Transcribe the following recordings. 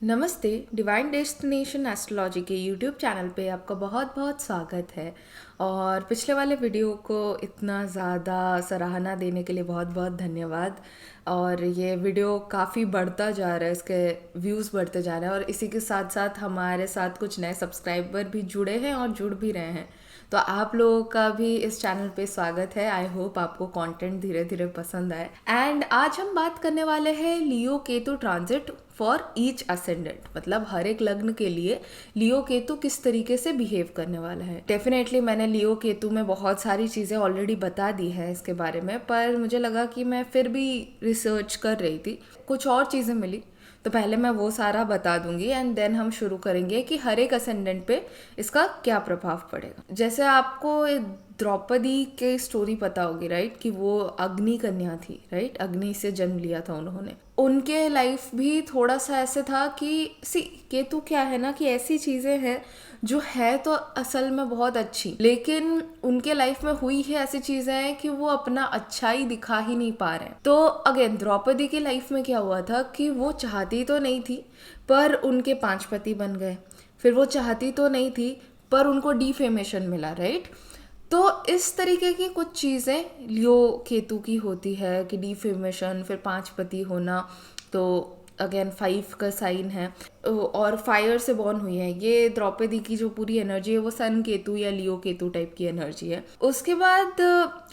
नमस्ते। Divine destination astrology के YouTube channel पे आपका बहुत बहुत स्वागत है। और पिछले वाले वीडियो को इतना ज़्यादा सराहना देने के लिए बहुत बहुत धन्यवाद। और ये वीडियो काफ़ी बढ़ता जा रहा है, इसके व्यूज़ बढ़ते जा रहे हैं और इसी के साथ साथ हमारे साथ कुछ नए सब्सक्राइबर भी जुड़े हैं और जुड़ भी रहे हैं। तो आप लोगों का भी इस चैनल पे स्वागत है। आई होप आपको कंटेंट धीरे धीरे पसंद आए। एंड आज हम बात करने वाले हैं Leo Ketu transit for each ascendant, मतलब हर एक लग्न के लिए लियो केतु किस तरीके से बिहेव करने वाला है। डेफिनेटली मैंने लियो केतु में बहुत सारी चीज़ें ऑलरेडी बता दी है इसके बारे में, पर मुझे लगा कि मैं फिर भी रिसर्च कर रही थी, कुछ और चीज़ें मिली, तो पहले मैं वो सारा बता दूंगी एंड देन हम शुरू करेंगे कि हर एक असेंडेंट पे इसका क्या प्रभाव पड़ेगा। जैसे आपको द्रौपदी के स्टोरी पता होगी, राइट, कि वो अग्नि कन्या थी, राइट, अग्नि से जन्म लिया था उन्होंने। उनके लाइफ भी थोड़ा सा ऐसे था कि केतु क्या है ना, कि ऐसी चीज़ें हैं जो है तो असल में बहुत अच्छी, लेकिन उनके लाइफ में हुई है ऐसी चीज़ें हैं कि वो अपना अच्छाई दिखा ही नहीं पा रहे हैं। तो अगेन द्रौपदी की लाइफ में क्या हुआ था कि वो चाहती तो नहीं थी पर उनके 5 पति बन गए। फिर वो चाहती तो नहीं थी पर उनको डिफेमेशन मिला, राइट। तो इस तरीके की कुछ चीज़ें लियो केतु की होती है कि डिफेमेशन, फिर 5 पति होना। तो अगेन 5 का साइन है और फायर से बॉर्न हुई है। ये द्रौपदी की जो पूरी एनर्जी है वो सन केतु या लियो केतु टाइप की एनर्जी है। उसके बाद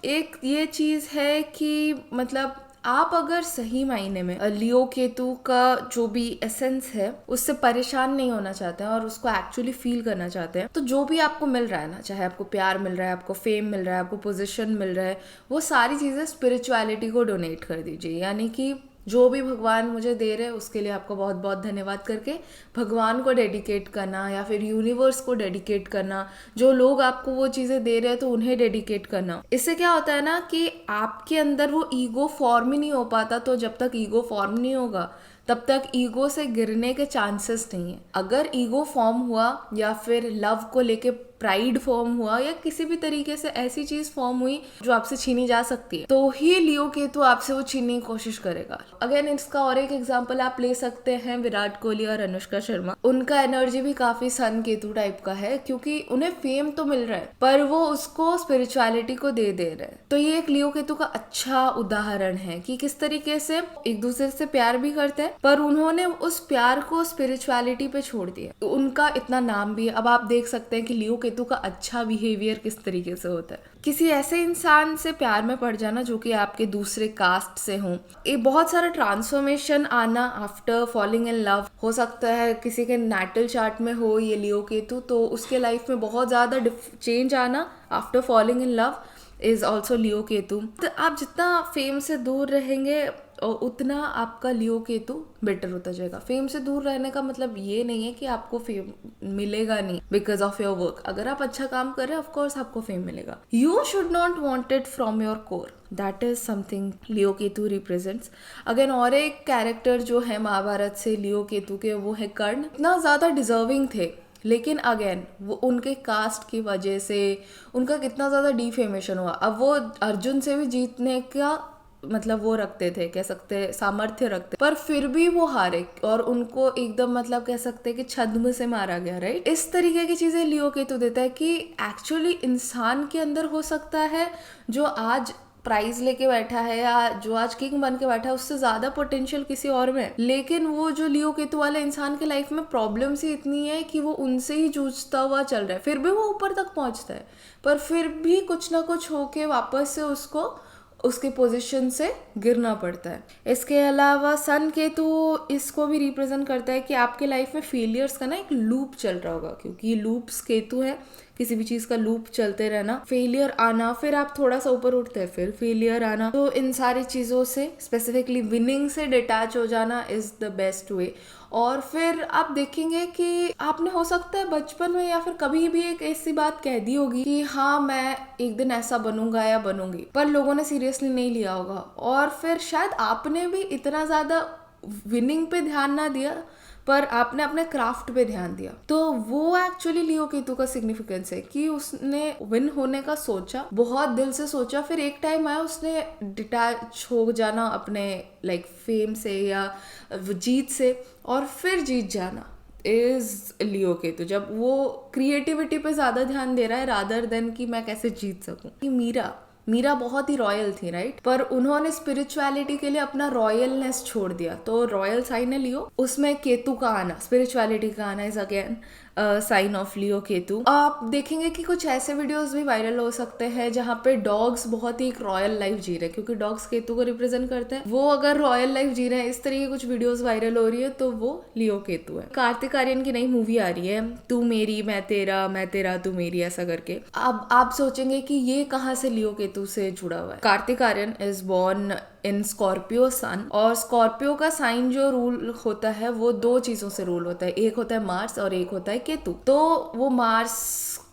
एक ये चीज़ है कि मतलब आप अगर सही मायने में लियो केतु का जो भी एसेंस है उससे परेशान नहीं होना चाहते हैं और उसको एक्चुअली फील करना चाहते हैं, तो जो भी आपको मिल रहा है ना, चाहे आपको प्यार मिल रहा है, आपको फेम मिल रहा है, आपको पोजीशन मिल रहा है, वो सारी चीज़ें स्पिरिचुअलिटी को डोनेट कर दीजिए। यानी कि जो भी भगवान मुझे दे रहे हैं उसके लिए आपका बहुत बहुत धन्यवाद करके भगवान को डेडिकेट करना या फिर यूनिवर्स को डेडिकेट करना। जो लोग आपको वो चीज़ें दे रहे हैं तो उन्हें डेडिकेट करना। इससे क्या होता है ना कि आपके अंदर वो ईगो फॉर्म ही नहीं हो पाता। तो जब तक ईगो फॉर्म नहीं होगा तब तक ईगो से गिरने के चांसेस नहीं है। अगर ईगो फॉर्म हुआ या फिर लव को लेके प्राइड फॉर्म हुआ या किसी भी तरीके से ऐसी चीज फॉर्म हुई जो आपसे छीनी जा सकती है, तो ही लियो केतु आपसे वो छीनने की कोशिश करेगा। अगेन इसका और एक एग्जांपल आप ले सकते हैं विराट कोहली और अनुष्का शर्मा। उनका एनर्जी भी काफी सन केतु टाइप का है क्योंकि उन्हें फेम तो मिल रहा है पर वो उसको स्पिरिचुअलिटी को दे रहे हैं। तो ये एक लियो केतु का अच्छा उदाहरण है कि किस तरीके से एक दूसरे से प्यार भी करते हैं पर उन्होंने उस प्यार को स्पिरिचुअलिटी पे छोड़ दिया। तो उनका इतना नाम भी है। अब आप देख सकते हैं कि लियो केतु का अच्छा बिहेवियर किस तरीके से होता है। किसी ऐसे इंसान से प्यार में पड़ जाना जो कि आपके दूसरे कास्ट से हो, एक बहुत सारा ट्रांसफॉर्मेशन आना आफ्टर फॉलिंग इन लव हो सकता है। किसी के नाटल चार्ट में हो ये लियो केतु तो उसके लाइफ में बहुत ज्यादा चेंज आना after falling in love is also Leo Ketu. तो आप जितना फेम से दूर रहेंगे उतना आपका लियो केतु बेटर होता जाएगा। फेम से दूर रहने का मतलब ये नहीं है कि आपको फेम मिलेगा नहीं बिकॉज ऑफ योर वर्क। अगर आप अच्छा काम कर रहे हैं ऑफकोर्स आपको फेम मिलेगा। You should not want it from your core, that is something Leo Ketu represents. Again और एक कैरेक्टर जो है महाभारत से लियो केतु के, वो है कर्ण। इतना ज्यादा डिजर्विंग थे लेकिन अगेन वो उनके कास्ट की वजह से उनका कितना ज़्यादा डिफेमेशन हुआ। अब वो अर्जुन से भी जीतने का मतलब वो रखते थे, कह सकते सामर्थ्य रखते, पर फिर भी वो हारे और उनको एकदम मतलब कह सकते कि छद्म से मारा गया, राइट। इस तरीके की चीज़ें लियो केतु देता है कि एक्चुअली इंसान के अंदर हो सकता है जो आज प्राइज लेके बैठा है या जो आज किंग बन के बैठा है उससे ज्यादा पोटेंशियल किसी और में, लेकिन वो जो लियो केतु वाले इंसान के लाइफ में प्रॉब्लम्स ही इतनी है कि वो उनसे ही जूझता हुआ चल रहा है। फिर भी वो ऊपर तक पहुंचता है पर फिर भी कुछ ना कुछ होके वापस से उसको उसके पोजीशन से गिरना पड़ता है। इसके अलावा सन केतु इसको भी रिप्रेजेंट करता है कि आपके लाइफ में फेलियर्स का ना एक लूप चल रहा होगा, क्योंकि ये लूप्स केतु है, किसी भी चीज का लूप चलते रहना, फेलियर आना, फिर आप थोड़ा सा ऊपर उठते हैं फिर फेलियर आना। तो इन सारी चीजों से स्पेसिफिकली विनिंग से डिटैच हो जाना इज द बेस्ट वे। और फिर आप देखेंगे कि आपने हो सकता है बचपन में या फिर कभी भी एक ऐसी बात कह दी होगी कि हाँ मैं एक दिन ऐसा बनूंगा या बनूंगी, पर लोगों ने सीरियसली नहीं लिया होगा और फिर शायद आपने भी इतना ज्यादा विनिंग पे ध्यान ना दिया पर आपने अपने क्राफ्ट पे ध्यान दिया। तो वो एक्चुअली लियो केतु का सिग्निफिकेंस है कि उसने विन होने का सोचा, बहुत दिल से सोचा, फिर एक टाइम आया उसने डिटैच हो जाना अपने लाइक फेम से या जीत से, और फिर जीत जाना इज लियो केतु। जब वो क्रिएटिविटी पे ज्यादा ध्यान दे रहा है रादर देन कि मैं कैसे जीत सकूं। कि मीरा बहुत ही रॉयल थी, राइट, पर उन्होंने स्पिरिचुअलिटी के लिए अपना रॉयलनेस छोड़ दिया। तो रॉयल साइन है लियो, उसमें केतु का आना, स्पिरिचुअलिटी का आना is again sine of Leo Ketu. आप देखेंगे कि कुछ ऐसे वीडियोस भी वायरल हो सकते हैं जहाँ पे डॉग्स बहुत ही एक रॉयल लाइफ जी रहे हैं, क्योंकि डॉग्स केतु को रिप्रेजेंट करते हैं। वो अगर रॉयल लाइफ जी रहे हैं, इस तरह की कुछ वीडियोस वायरल हो रही है, तो वो लियो केतु है। कार्तिक आर्यन की नई मूवी आ रही है, तू मेरी मैं तेरा तू मेरी, ऐसा करके। अब आप सोचेंगे कि ये कहाँ से लियो केतु से जुड़ा हुआ है। Kartik Aaryan is born in Scorpio sun, और स्कॉर्पियो का साइन जो रूल होता है वो दो चीजों से रूल होता है, एक होता है मार्स और एक होता है केतु। तो वो मार्स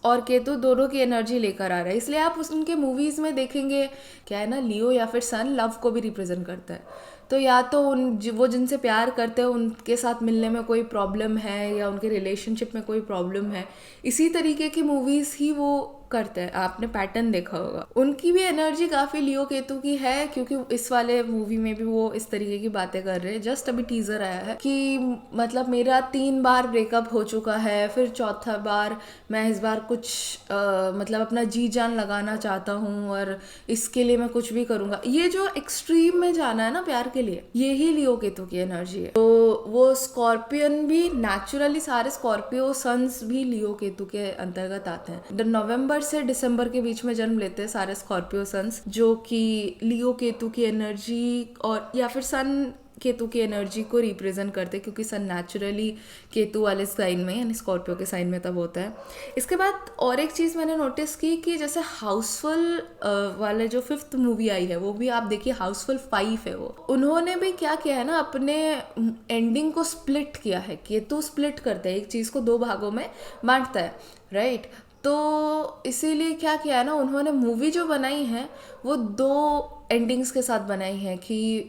और केतु दोनों की एनर्जी लेकर आ रहा है, इसलिए आप उनके मूवीज में देखेंगे क्या है ना, लियो या फिर सन लव को भी रिप्रेजेंट करता है। तो या तो वो जिनसे प्यार करते हैं उनके साथ मिलने में कोई प्रॉब्लम है, या उनके रिलेशनशिप में कोई प्रॉब्लम है, इसी तरीके की मूवीज ही वो करते हैं। आपने पैटर्न देखा होगा। उनकी भी एनर्जी काफी लियो केतु की है, क्योंकि इस वाले मूवी में भी वो इस तरीके की बातें कर रहे हैं। जस्ट अभी टीजर आया है कि मतलब मेरा 3 बार ब्रेकअप हो चुका है, फिर चौथा बार मैं इस बार कुछ मतलब अपना जी जान लगाना चाहता हूँ, और इसके लिए मैं कुछ भी करूंगा। ये जो एक्सट्रीम में जाना है ना प्यार के लिए, ये ही लियो केतु की एनर्जी है। तो वो स्कॉर्पियन भी नेचुरली, सारे स्कॉर्पियो सन्स भी लियो केतु के अंतर्गत आते हैं। नवंबर से दिसंबर के बीच में जन्म लेते हैं सारे स्कॉर्पियो सन्स, जो कि लियो केतु की एनर्जी और या फिर सन केतु की एनर्जी को रिप्रेजेंट करते हैं, क्योंकि सन नेचुरली केतु वाले साइन में यानी स्कॉर्पियो के साइन में तब होता है। इसके बाद और एक चीज़ मैंने नोटिस की कि जैसे हाउसफुल वाले जो 5th मूवी आई है, वो भी आप देखिए हाउसफुल 5 है। वो उन्होंने भी क्या किया है ना, अपने एंडिंग को स्प्लिट किया है। केतु स्प्लिट करता है, एक चीज़ को 2 भागों में बांटता है, राइट। तो इसीलिए क्या किया है ना, उन्होंने मूवी जो बनाई है वो 2 एंडिंग्स के साथ बनाई है, कि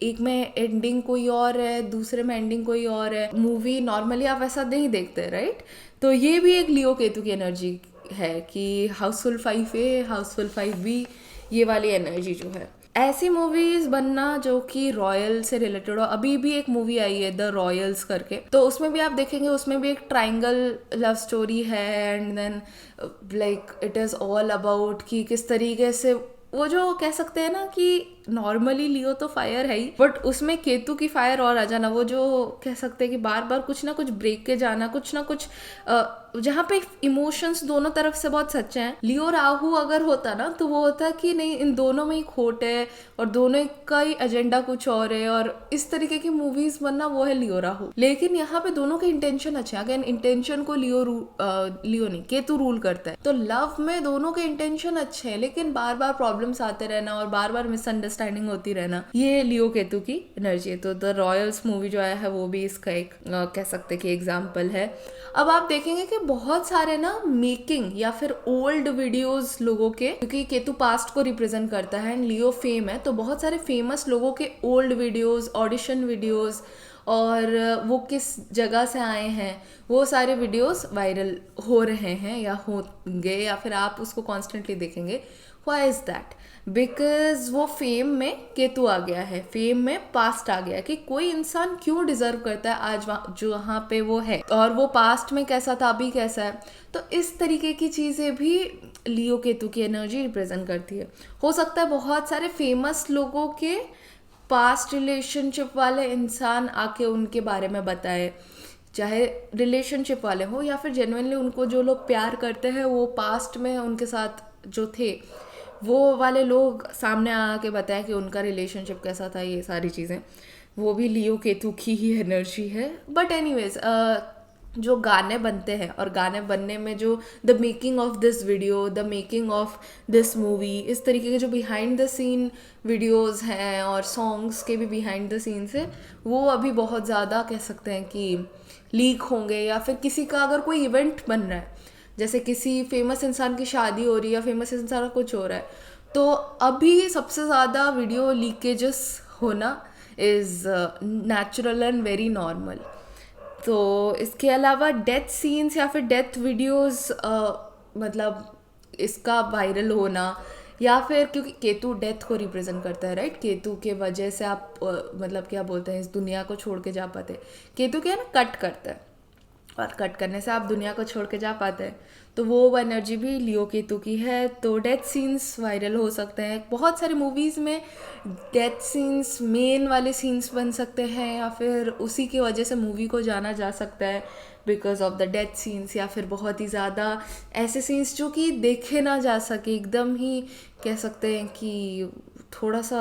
एक में एंडिंग कोई और है, दूसरे में एंडिंग कोई और है। मूवी नॉर्मली आप ऐसा नहीं देखते, राइट। तो ये भी एक लियो केतु की एनर्जी है कि हाउसफुल 5A हाउसफुल 5B, ये वाली एनर्जी जो है। ऐसी मूवीज बनना जो कि रॉयल से रिलेटेड हो। अभी भी एक मूवी आई है द रॉयल्स करके, तो उसमें भी आप देखेंगे, उसमें भी एक ट्रायंगल लव स्टोरी है, and then like it is all about कि किस तरीके से वो जो कह सकते हैं ना कि नॉर्मली लियो तो फायर है ही, बट उसमें केतु की फायर और आ जाना, वो जो कह सकते हैं कि बार बार कुछ ना कुछ ब्रेक के जाना, कुछ ना कुछ जहाँ पे इमोशंस दोनों तरफ से बहुत सच्चे हैं। लियो राहु अगर होता ना, तो वो होता कि नहीं, इन दोनों में ही खोट है और दोनों का ही एजेंडा कुछ और है, और इस तरीके की मूवीज बनना वो है लियो राहु। लेकिन यहाँ पे दोनों के इंटेंशन अच्छे हैं। अगेन इंटेंशन को लियो नहीं, केतु रूल करता है। तो लव में दोनों के इंटेंशन अच्छे हैं, लेकिन बार बार प्रॉब्लम्स आते रहना और बार बार मिसअंडरस्टैंडिंग होती रहना, ये लियो केतु की एनर्जी है। तो द रॉयल्स मूवी जो आया है वो भी इसका एक कह सकते कि एग्जाम्पल है। अब आप देखेंगे कि बहुत सारे ना मेकिंग या फिर ओल्ड वीडियोस लोगों के, क्योंकि केतु पास्ट को रिप्रेजेंट करता है एंड लियो फेम है, तो बहुत सारे फेमस लोगों के ओल्ड वीडियोस, ऑडिशन वीडियोस, और वो किस जगह से आए हैं, वो सारे वीडियोस वायरल हो रहे हैं या होंगे, या फिर आप उसको कॉन्स्टेंटली देखेंगे। Why is that? बिकॉज वो फेम में केतु आ गया है, फेम में पास्ट आ गया है, कि कोई इंसान क्यों डिजर्व करता है आज जहाँ पे वो है, और वो पास्ट में कैसा था अभी कैसा है। तो इस तरीके की चीज़ें भी लियो केतु की एनर्जी रिप्रेजेंट करती है। हो सकता है बहुत सारे फेमस लोगों के पास्ट रिलेशनशिप वाले इंसान आके उनके बारे में बताए, चाहे रिलेशनशिप वाले हो या फिर जेन्युइनली उनको जो लोग प्यार करते हैं, वो पास्ट में उनके साथ जो थे वो वाले लोग सामने आके बताया कि उनका रिलेशनशिप कैसा था। ये सारी चीज़ें वो भी लियो केतु की ही एनर्जी है। बट एनीवेज, जो गाने बनते हैं और गाने बनने में जो the making of this video, the making of this movie, इस तरीके के जो बिहाइंड द सीन वीडियोस हैं और सॉन्ग्स के भी बिहाइंड द सीन्स है, वो अभी बहुत ज़्यादा कह सकते हैं कि लीक होंगे। या फिर किसी का अगर कोई इवेंट बन रहा है, जैसे किसी फेमस इंसान की शादी हो रही है या फेमस इंसान का कुछ हो रहा है, तो अभी सबसे ज़्यादा वीडियो लीकेजेस होना is natural and very normal. तो इसके अलावा डेथ सीन्स या फिर डेथ वीडियोस, मतलब इसका वायरल होना, या फिर क्योंकि केतु डेथ को रिप्रेजेंट करता है, राइट। केतु के वजह से आप मतलब क्या बोलते हैं, इस दुनिया को छोड़ के जा पाते हैं। केतु क्या है ना, कट करता है, और कट करने से आप दुनिया को छोड़ के जा पाते हैं। तो वो एनर्जी भी लियो केतु की है। तो डेथ सीन्स वायरल हो सकते हैं बहुत सारी मूवीज़ में। डेथ सीन्स मेन वाले सीन्स बन सकते हैं, या फिर उसी की वजह से मूवी को जाना जा सकता है because of the death scenes, या फिर बहुत ही ज़्यादा ऐसे सीन्स जो कि देखे ना जा सके, एकदम ही कह सकते हैं कि थोड़ा सा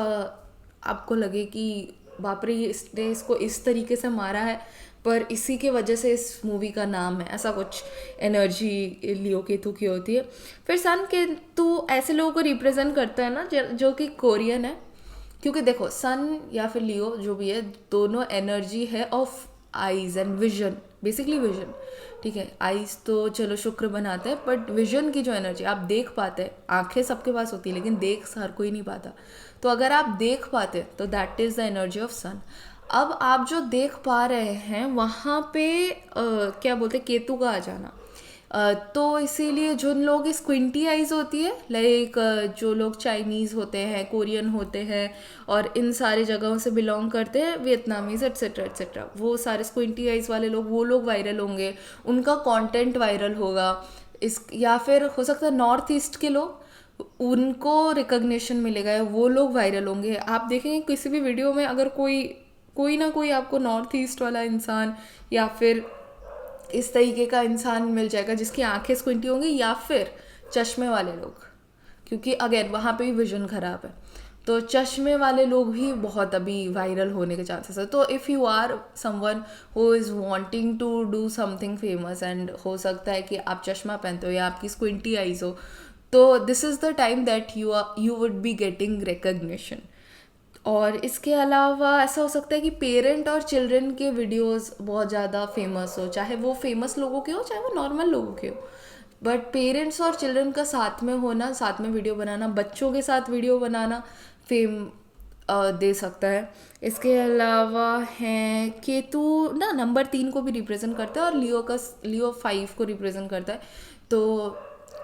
आपको लगे कि बाप रे, इसने इसको इस तरीके से मारा है, पर इसी के वजह से इस मूवी का नाम है, ऐसा कुछ एनर्जी लियो केतु की होती है। फिर सन केतु ऐसे लोगों को रिप्रेजेंट करता है ना जो कि कोरियन है, क्योंकि देखो सन या फिर लियो जो भी है, दोनों एनर्जी है of eyes and vision, basically vision. ठीक है, आईज तो चलो शुक्र बनाते हैं, बट विजन की जो एनर्जी आप देख पाते हैं, आंखें सबके पास होती है लेकिन देख हर कोई नहीं पाता। तो अगर आप देख पाते तो that is the energy of sun. अब आप जो देख पा रहे हैं वहाँ पे क्या बोलते हैं, केतु का आ जाना। तो इसीलिए जो लोग स्क्विंटी आइज होती है, लाइक जो लोग चाइनीज़ होते हैं, कोरियन होते हैं, और इन सारी जगहों से बिलोंग करते हैं, वियतनामीज एक्सेट्रा एक्सेट्रा, वो सारे स्क्विंटी आइज वाले लोग, वो लोग वायरल होंगे, उनका कंटेंट वायरल होगा। इस या फिर हो सकता है नॉर्थ ईस्ट के लोग, उनको रिकग्निशन मिलेगा, वो लोग वायरल होंगे। आप देखेंगे किसी भी वीडियो में अगर कोई कोई ना कोई आपको नॉर्थ ईस्ट वाला इंसान या फिर इस तरीके का इंसान मिल जाएगा जिसकी आंखें स्क्विंटी होंगी, या फिर चश्मे वाले लोग, क्योंकि अगेन वहाँ पे भी विजन खराब है। तो चश्मे वाले लोग भी बहुत अभी वायरल होने के चांसेस है। तो if you are someone who is wanting to do something famous, and हो सकता है कि आप चश्मा पहनते हो या आपकी स्क्विंटी आइज हो, तो this is the time that you would be getting recognition. और इसके अलावा ऐसा हो सकता है कि पेरेंट और चिल्ड्रन के वीडियोस बहुत ज़्यादा फेमस हो, चाहे वो फेमस लोगों के हो चाहे वो नॉर्मल लोगों के हो, बट पेरेंट्स और चिल्ड्रन का साथ में होना, साथ में वीडियो बनाना, बच्चों के साथ वीडियो बनाना फेम दे सकता है। इसके अलावा हैं केतु ना, नंबर 3 को भी रिप्रेजेंट करता है, और लियो 5 को रिप्रेजेंट करता है। तो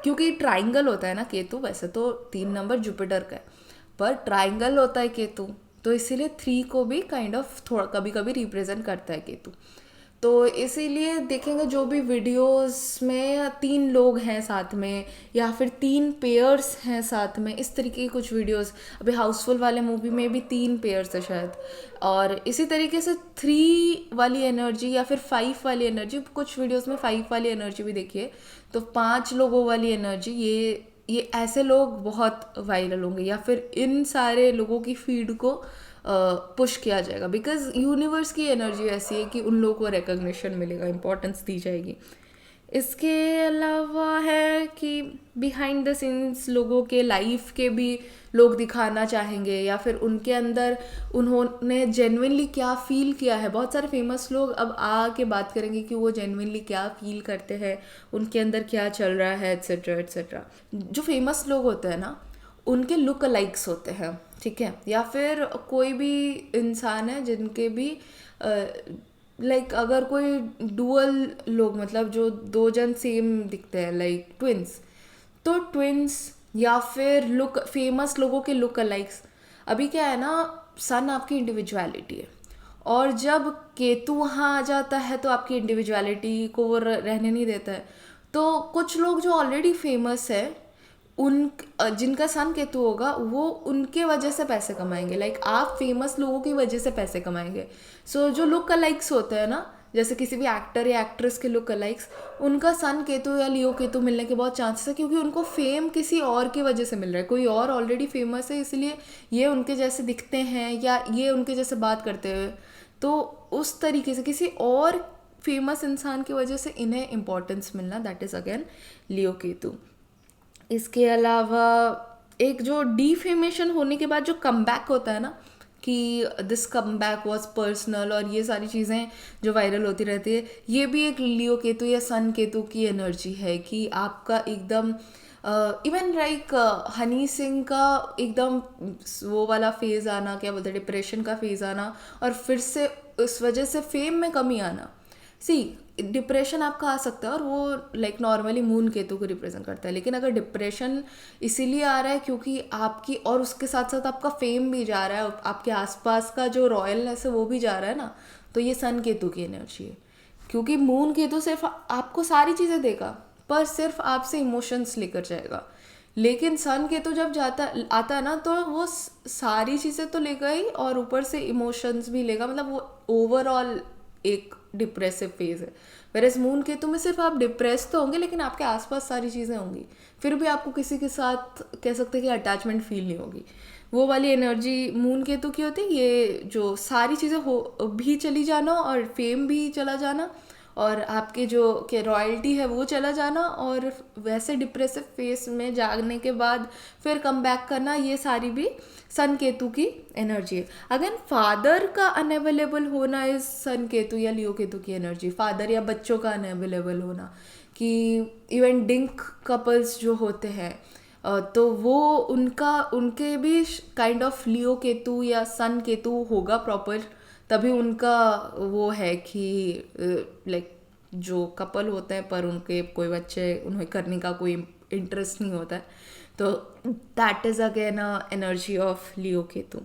क्योंकि ट्राइंगल होता है ना केतु, वैसे तो 3 नंबर जुपिटर का है, पर ट्राइंगल होता है केतु, तो इसीलिए 3 को भी काइंड ऑफ थोड़ा कभी कभी रिप्रेजेंट करता है केतु। तो इसीलिए देखेंगे जो भी वीडियोस में 3 लोग हैं साथ में, या फिर 3 पेयर्स हैं साथ में, इस तरीके की कुछ वीडियोस। अभी हाउसफुल वाले मूवी में भी 3 पेयर्स है शायद, और इसी तरीके से 3 वाली एनर्जी या फिर 5 वाली एनर्जी, कुछ वीडियोस में 5 वाली एनर्जी भी देखिए, तो 5 लोगों वाली एनर्जी, ये ऐसे लोग बहुत वायरल होंगे, या फिर इन सारे लोगों की फीड को पुश किया जाएगा, बिकॉज यूनिवर्स की एनर्जी ऐसी है कि उन लोगों को रिकग्निशन मिलेगा, इम्पोर्टेंस दी जाएगी। इसके अलावा है कि बिहाइंड द सीन्स लोगों के लाइफ के भी लोग दिखाना चाहेंगे, या फिर उनके अंदर उन्होंने जेन्युइनली क्या फील किया है। बहुत सारे फेमस लोग अब आके बात करेंगे कि वो जेन्युइनली क्या फील करते हैं, उनके अंदर क्या चल रहा है, एट्सेट्रा एट्सेट्रा। जो फेमस लोग होते हैं ना, उनके लुक अलाइक्स होते हैं, ठीक है, या फिर कोई भी इंसान है जिनके भी लाइक अगर कोई डुअल लोग, मतलब जो 2 जन सेम दिखते हैं, लाइक ट्विंस, तो ट्विंस या फिर लुक फेमस लोगों के लुक अलाइक्स। अभी क्या है ना, सन आपकी इंडिविजुअलिटी है, और जब केतु वहाँ आ जाता है तो आपकी इंडिविजुअलिटी को वो रहने नहीं देता है। तो कुछ लोग जो ऑलरेडी फेमस है, उन जिनका सन केतु होगा, वो उनके वजह से पैसे कमाएंगे, लाइक आप फेमस लोगों की वजह से पैसे कमाएंगे। सो जो लुक अलाइक्स होते हैं ना, जैसे किसी भी एक्टर या एक्ट्रेस के लुक अलाइक्स, उनका सन केतु या लियो केतु मिलने के बहुत चांसेस है, क्योंकि उनको फेम किसी और की वजह से मिल रहा है, कोई और ऑलरेडी फेमस है, इसलिए ये उनके जैसे दिखते हैं या ये उनके जैसे बात करते हुए, तो उस तरीके से किसी और फेमस इंसान की वजह से इन्हें इम्पोर्टेंस मिलना, दैट इज़ अगेन लियो केतु। इसके अलावा एक जो डीफेमेशन होने के बाद जो कमबैक होता है ना, कि दिस कमबैक वाज पर्सनल, और ये सारी चीज़ें जो वायरल होती रहती है, ये भी एक लियो केतु या सन केतु की एनर्जी है, कि आपका एकदम इवन लाइक हनी सिंह का एकदम वो वाला फेज़ आना, क्या बोलते हैं, डिप्रेशन का फेज़ आना, और फिर से उस वजह से फेम में कमी आना, सी डिप्रेशन आपका आ सकता है और वो लाइक नॉर्मली मून केतु को रिप्रेजेंट करता है, लेकिन अगर डिप्रेशन इसीलिए आ रहा है क्योंकि आपकी और उसके साथ साथ आपका फेम भी जा रहा है, आपके आसपास का जो रॉयलनेस है वो भी जा रहा है ना, तो ये सन केतु की एनर्जी है। क्योंकि मून केतु सिर्फ आपको सारी चीज़ें देगा पर सिर्फ आपसे इमोशंस लेकर जाएगा, लेकिन सन केतु जब जाता आता है ना तो वो सारी चीज़ें तो लेगा ही और ऊपर से इमोशंस भी लेगा, मतलब वो ओवरऑल एक डिप्रेसिव फेज है। वेरएज मून केतु में सिर्फ आप डिप्रेस तो होंगे लेकिन आपके आसपास सारी चीज़ें होंगी, फिर भी आपको किसी के साथ कह सकते हैं कि अटैचमेंट फील नहीं होगी। वो वाली एनर्जी मून केतु की होती है, ये जो सारी चीज़ें हो भी चली जाना और फेम भी चला जाना और आपके जो के रॉयल्टी है वो चला जाना और वैसे डिप्रेसिव फेस में जागने के बाद फिर कम बैक करना, ये सारी भी सन केतु की एनर्जी है। अगेन फादर का अनअवेलेबल होना इज सन केतु या लियो केतु की एनर्जी, फादर या बच्चों का अनअवेलेबल होना, कि इवन डिंक कपल्स जो होते हैं तो वो उनके भी काइंड ऑफ लियो केतु या सन केतु होगा प्रॉपर, तभी उनका वो है कि लाइक जो कपल होते हैं पर उनके कोई बच्चे उन्हें करने का कोई इंटरेस्ट नहीं होता है, तो that is again a energy of Leo Ketu.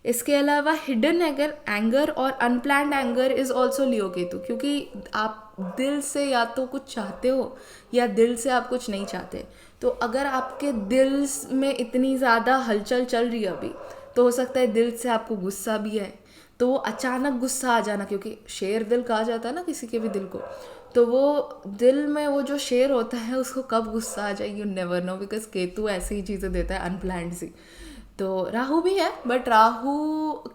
इसके अलावा हिडन एंगर और unplanned anger is also Leo Ketu, क्योंकि आप दिल से या तो कुछ चाहते हो या दिल से आप कुछ नहीं चाहते। तो अगर आपके दिल में इतनी ज़्यादा हलचल चल रही है अभी, तो हो सकता है दिल से आपको गुस्सा भी है, तो वो अचानक गुस्सा आ जाना, क्योंकि शेर दिल कहा जाता है ना किसी के भी दिल को, तो वो दिल में वो जो शेर होता है उसको कब गुस्सा आ जाए you never know, because Ketu ऐसी ही चीज़ें देता है अनप्लान्ड सी। तो राहु भी है बट राहु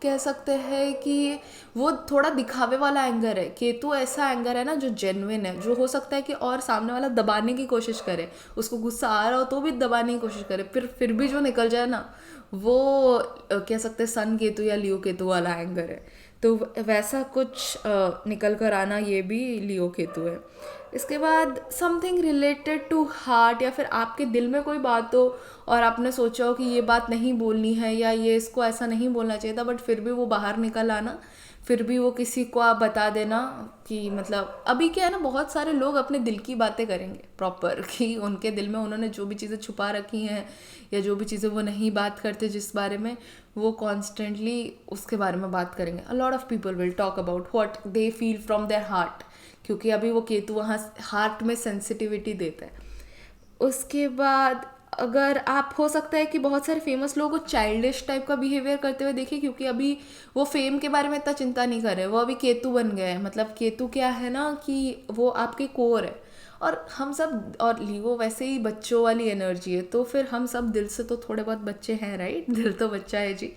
कह सकते हैं कि वो थोड़ा दिखावे वाला एंगर है, केतु ऐसा एंगर है ना जो जेन्युइन है, जो हो सकता है कि और सामने वाला दबाने की कोशिश करे, उसको गुस्सा आ रहा हो तो भी दबाने की कोशिश करे, फिर भी जो निकल जाए ना वो कह सकते हैं सन केतु या लियो केतु वाला एंगर है। तो वैसा कुछ निकल कर आना ये भी लियो केतु है। इसके बाद समथिंग रिलेटेड टू हार्ट, या फिर आपके दिल में कोई बात हो और आपने सोचा हो कि ये बात नहीं बोलनी है या ये इसको ऐसा नहीं बोलना चाहिए था, बट फिर भी वो बाहर निकल आना, फिर भी वो किसी को आप बता देना कि मतलब अभी क्या है ना, बहुत सारे लोग अपने दिल की बातें करेंगे प्रॉपर, कि उनके दिल में उन्होंने जो भी चीज़ें छुपा रखी हैं या जो भी चीज़ें वो नहीं बात करते जिस बारे में, वो कॉन्स्टेंटली उसके बारे में बात करेंगे। A lot of people will talk about what they feel from their heart, क्योंकि अभी वो केतु वहाँ हार्ट में सेंसिटिविटी देता है। उसके बाद अगर आप हो सकता है कि बहुत सारे फेमस लोग वो चाइल्डिश टाइप का बिहेवियर करते हुए देखें, क्योंकि अभी वो फेम के बारे में इतना चिंता नहीं कर रहे, वो अभी केतु बन गए हैं। मतलब केतु क्या है ना कि वो आपके कोर है, और हम सब, और लियो वैसे ही बच्चों वाली एनर्जी है, तो फिर हम सब दिल से तो थोड़े बहुत बच्चे हैं, राइट, दिल तो बच्चा है जी।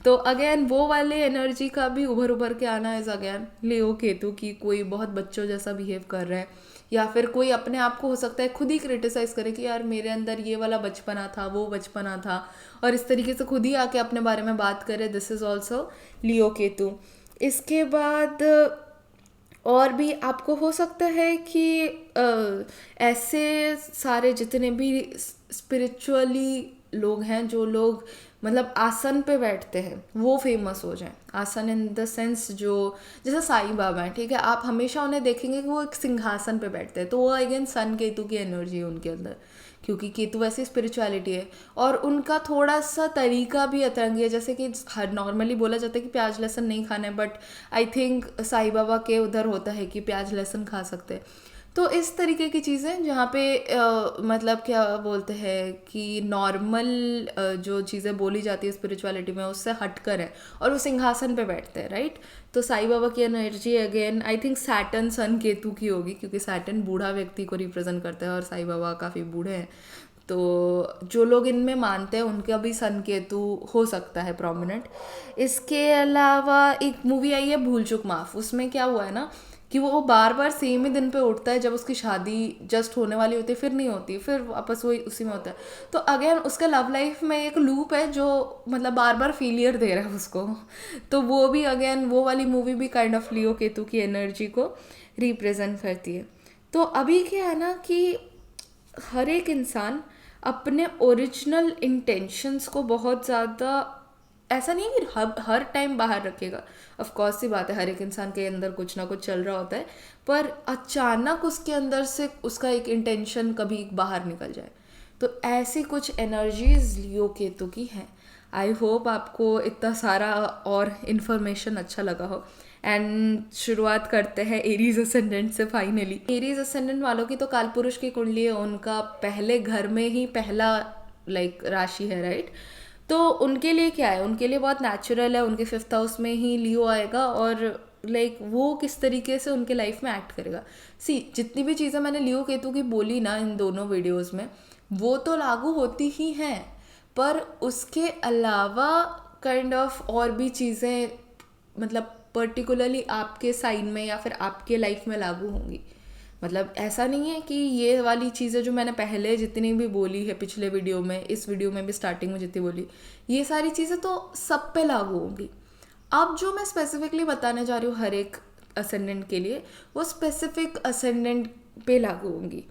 तो अगेन वो वाले एनर्जी का भी उभर उभर के आना इज अगेन लियो केतु की, कोई बहुत बच्चों जैसा बिहेव कर रहा है, या फिर कोई अपने आप को हो सकता है खुद ही क्रिटिसाइज करे कि यार मेरे अंदर ये वाला बचपना था, वो बचपना था, और इस तरीके से खुद ही आके अपने बारे में बात करे, this is also Leo Ketu. इसके बाद और भी आपको हो सकता है कि ऐसे सारे जितने भी स्पिरिचुअली लोग हैं, जो लोग मतलब आसन पे बैठते हैं, वो फेमस हो जाएं। आसन इन द सेंस जो जैसे साईं बाबा हैं, ठीक है, आप हमेशा उन्हें देखेंगे कि वो एक सिंहासन पे बैठते हैं, तो वो अगेन सन केतु की एनर्जी है उनके अंदर, क्योंकि केतु वैसे स्पिरिचुअलिटी है और उनका थोड़ा सा तरीका भी अतरंगी है। जैसे कि हर नॉर्मली बोला जाता है कि प्याज लहसुन नहीं खाना है, but I think Sai Baba के उधर होता है कि प्याज लहसुन खा सकते हैं। तो इस तरीके की चीज़ें जहाँ पे मतलब क्या बोलते हैं कि नॉर्मल जो चीज़ें बोली जाती है स्पिरिचुअलिटी में उससे हटकर है, और वो सिंहासन पे बैठते हैं, राइट। तो साईं बाबा की energy again I think Saturn sun Ketu की होगी, क्योंकि सैटर्न बूढ़ा व्यक्ति को रिप्रेजेंट करता है और साईं बाबा काफ़ी बूढ़े हैं, तो जो लोग इनमें मानते हैं उनका भी सन केतु हो सकता है प्रोमिनेंट। इसके अलावा एक मूवी आई है भूल चूक माफ, उसमें क्या हुआ है ना कि वो बार बार सेम ही दिन पे उठता है जब उसकी शादी जस्ट होने वाली होती है, फिर नहीं होती, फिर वापस वही उसी में होता है। तो अगेन उसका लव लाइफ में एक लूप है जो मतलब बार बार फेलियर दे रहा है उसको, तो वो भी अगेन वो वाली मूवी भी काइंड ऑफ लियो केतु की एनर्जी को रिप्रेजेंट करती है। तो अभी क्या है ना कि हर एक इंसान अपने ओरिजिनल इंटेंशंस को बहुत ज़्यादा ऐसा नहीं है कि हर टाइम बाहर रखेगा, ऑफ कोर्स सी बात है, हर एक इंसान के अंदर कुछ ना कुछ चल रहा होता है, पर अचानक उसके अंदर से उसका एक इंटेंशन कभी बाहर निकल जाए, तो ऐसी कुछ एनर्जीज लियो केतु की हैं। आई होप आपको इतना सारा और इन्फॉर्मेशन अच्छा लगा हो। एंड शुरुआत करते हैं एरीज असेंडेंट से। फाइनली एरीज असेंडेंट वालों की तो कालपुरुष की कुंडली है, उनका पहले घर में ही पहला राशि है, राइट। तो उनके लिए क्या है, उनके लिए बहुत नेचुरल है, उनके 5th हाउस में ही लियो आएगा और वो किस तरीके से उनके लाइफ में एक्ट करेगा। जितनी भी चीज़ें मैंने लियो केतु की बोली ना इन दोनों वीडियोस में, वो तो लागू होती ही हैं, पर उसके अलावा काइंड ऑफ और भी चीज़ें मतलब पर्टिकुलरली आपके साइन में या फिर आपके लाइफ में लागू होंगी। मतलब ऐसा नहीं है कि ये वाली चीज़ें जो मैंने पहले जितनी भी बोली है पिछले वीडियो में, इस वीडियो में भी स्टार्टिंग में जितनी बोली, ये सारी चीज़ें तो सब पे लागू होंगी। अब जो मैं स्पेसिफिकली बताने जा रही हूँ हर एक असेंडेंट के लिए, वो स्पेसिफिक असेंडेंट पे लागू होंगी।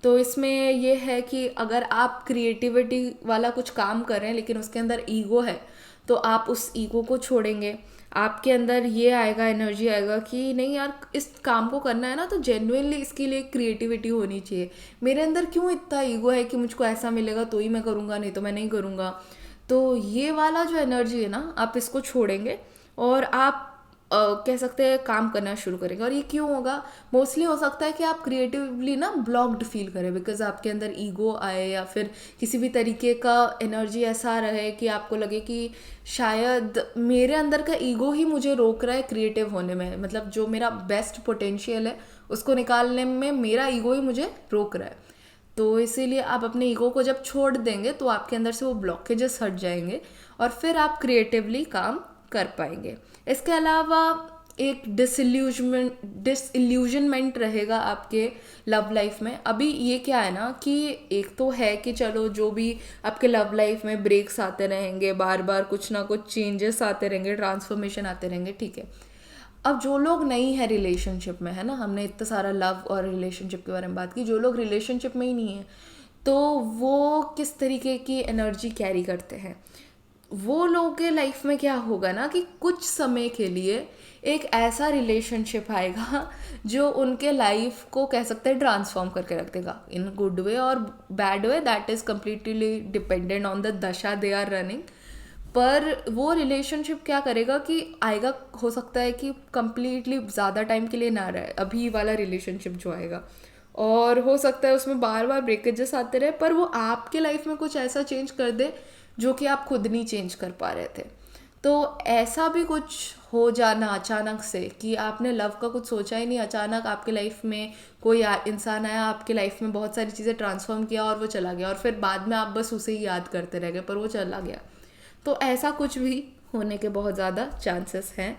तो इसमें ये है कि अगर आप क्रिएटिविटी वाला कुछ काम कर रहे हैं लेकिन उसके अंदर ईगो है, तो आप उस ईगो को छोड़ेंगे। आपके अंदर ये आएगा, एनर्जी आएगा कि नहीं यार, इस काम को करना है ना तो जेन्युइनली इसके लिए क्रिएटिविटी होनी चाहिए। मेरे अंदर क्यों इतना ईगो है कि मुझको ऐसा मिलेगा तो ही मैं करूँगा, नहीं तो मैं नहीं करूँगा। तो ये वाला जो एनर्जी है ना, आप इसको छोड़ेंगे और आप कह सकते हैं काम करना शुरू करेंगे। और ये क्यों होगा, मोस्टली हो सकता है कि आप क्रिएटिवली ना ब्लॉक्ड फील करें, बिकॉज आपके अंदर ईगो आए या फिर किसी भी तरीके का एनर्जी ऐसा रहे कि आपको लगे कि शायद मेरे अंदर का ईगो ही मुझे रोक रहा है क्रिएटिव होने में। मतलब जो मेरा बेस्ट पोटेंशियल है उसको निकालने में मेरा ईगो ही मुझे रोक रहा है। तो इसीलिए आप अपने ईगो को जब छोड़ देंगे तो आपके अंदर से वो ब्लॉकेजेस हट जाएंगे और फिर आप क्रिएटिवली काम कर पाएंगे। इसके अलावा एक डिसइल्यूजनमेंट रहेगा आपके लव लाइफ में। अभी ये क्या है ना कि एक तो है कि चलो जो भी आपके लव लाइफ में ब्रेक्स आते रहेंगे, बार बार कुछ ना कुछ चेंजेस आते रहेंगे, ट्रांसफॉर्मेशन आते रहेंगे, ठीक है। अब जो लोग नहीं है रिलेशनशिप में, है ना, हमने इतना सारा लव और रिलेशनशिप के बारे में बात की, जो लोग रिलेशनशिप में ही नहीं है तो वो किस तरीके की एनर्जी कैरी करते हैं। वो लोगों के लाइफ में क्या होगा ना कि कुछ समय के लिए एक ऐसा रिलेशनशिप आएगा जो उनके लाइफ को कह सकते हैं ट्रांसफॉर्म करके रख देगा, इन गुड वे और bad way, that is completely dependent on the दशा दे आर रनिंग। पर वो रिलेशनशिप क्या करेगा कि आएगा, हो सकता है कि कम्प्लीटली ज़्यादा टाइम के लिए ना रहे अभी वाला रिलेशनशिप जो आएगा, और हो सकता है उसमें बार बार ब्रेकेजेस आते रहे, पर वो आपके लाइफ में कुछ ऐसा चेंज कर दे जो कि आप खुद नहीं चेंज कर पा रहे थे। तो ऐसा भी कुछ हो जाना अचानक से कि आपने लव का कुछ सोचा ही नहीं, अचानक आपके लाइफ में कोई इंसान आया, आपके लाइफ में बहुत सारी चीज़ें ट्रांसफॉर्म किया और वो चला गया, और फिर बाद में आप बस उसे ही याद करते रह गए पर वो चला गया। तो ऐसा कुछ भी होने के बहुत ज़्यादा चांसेस हैं।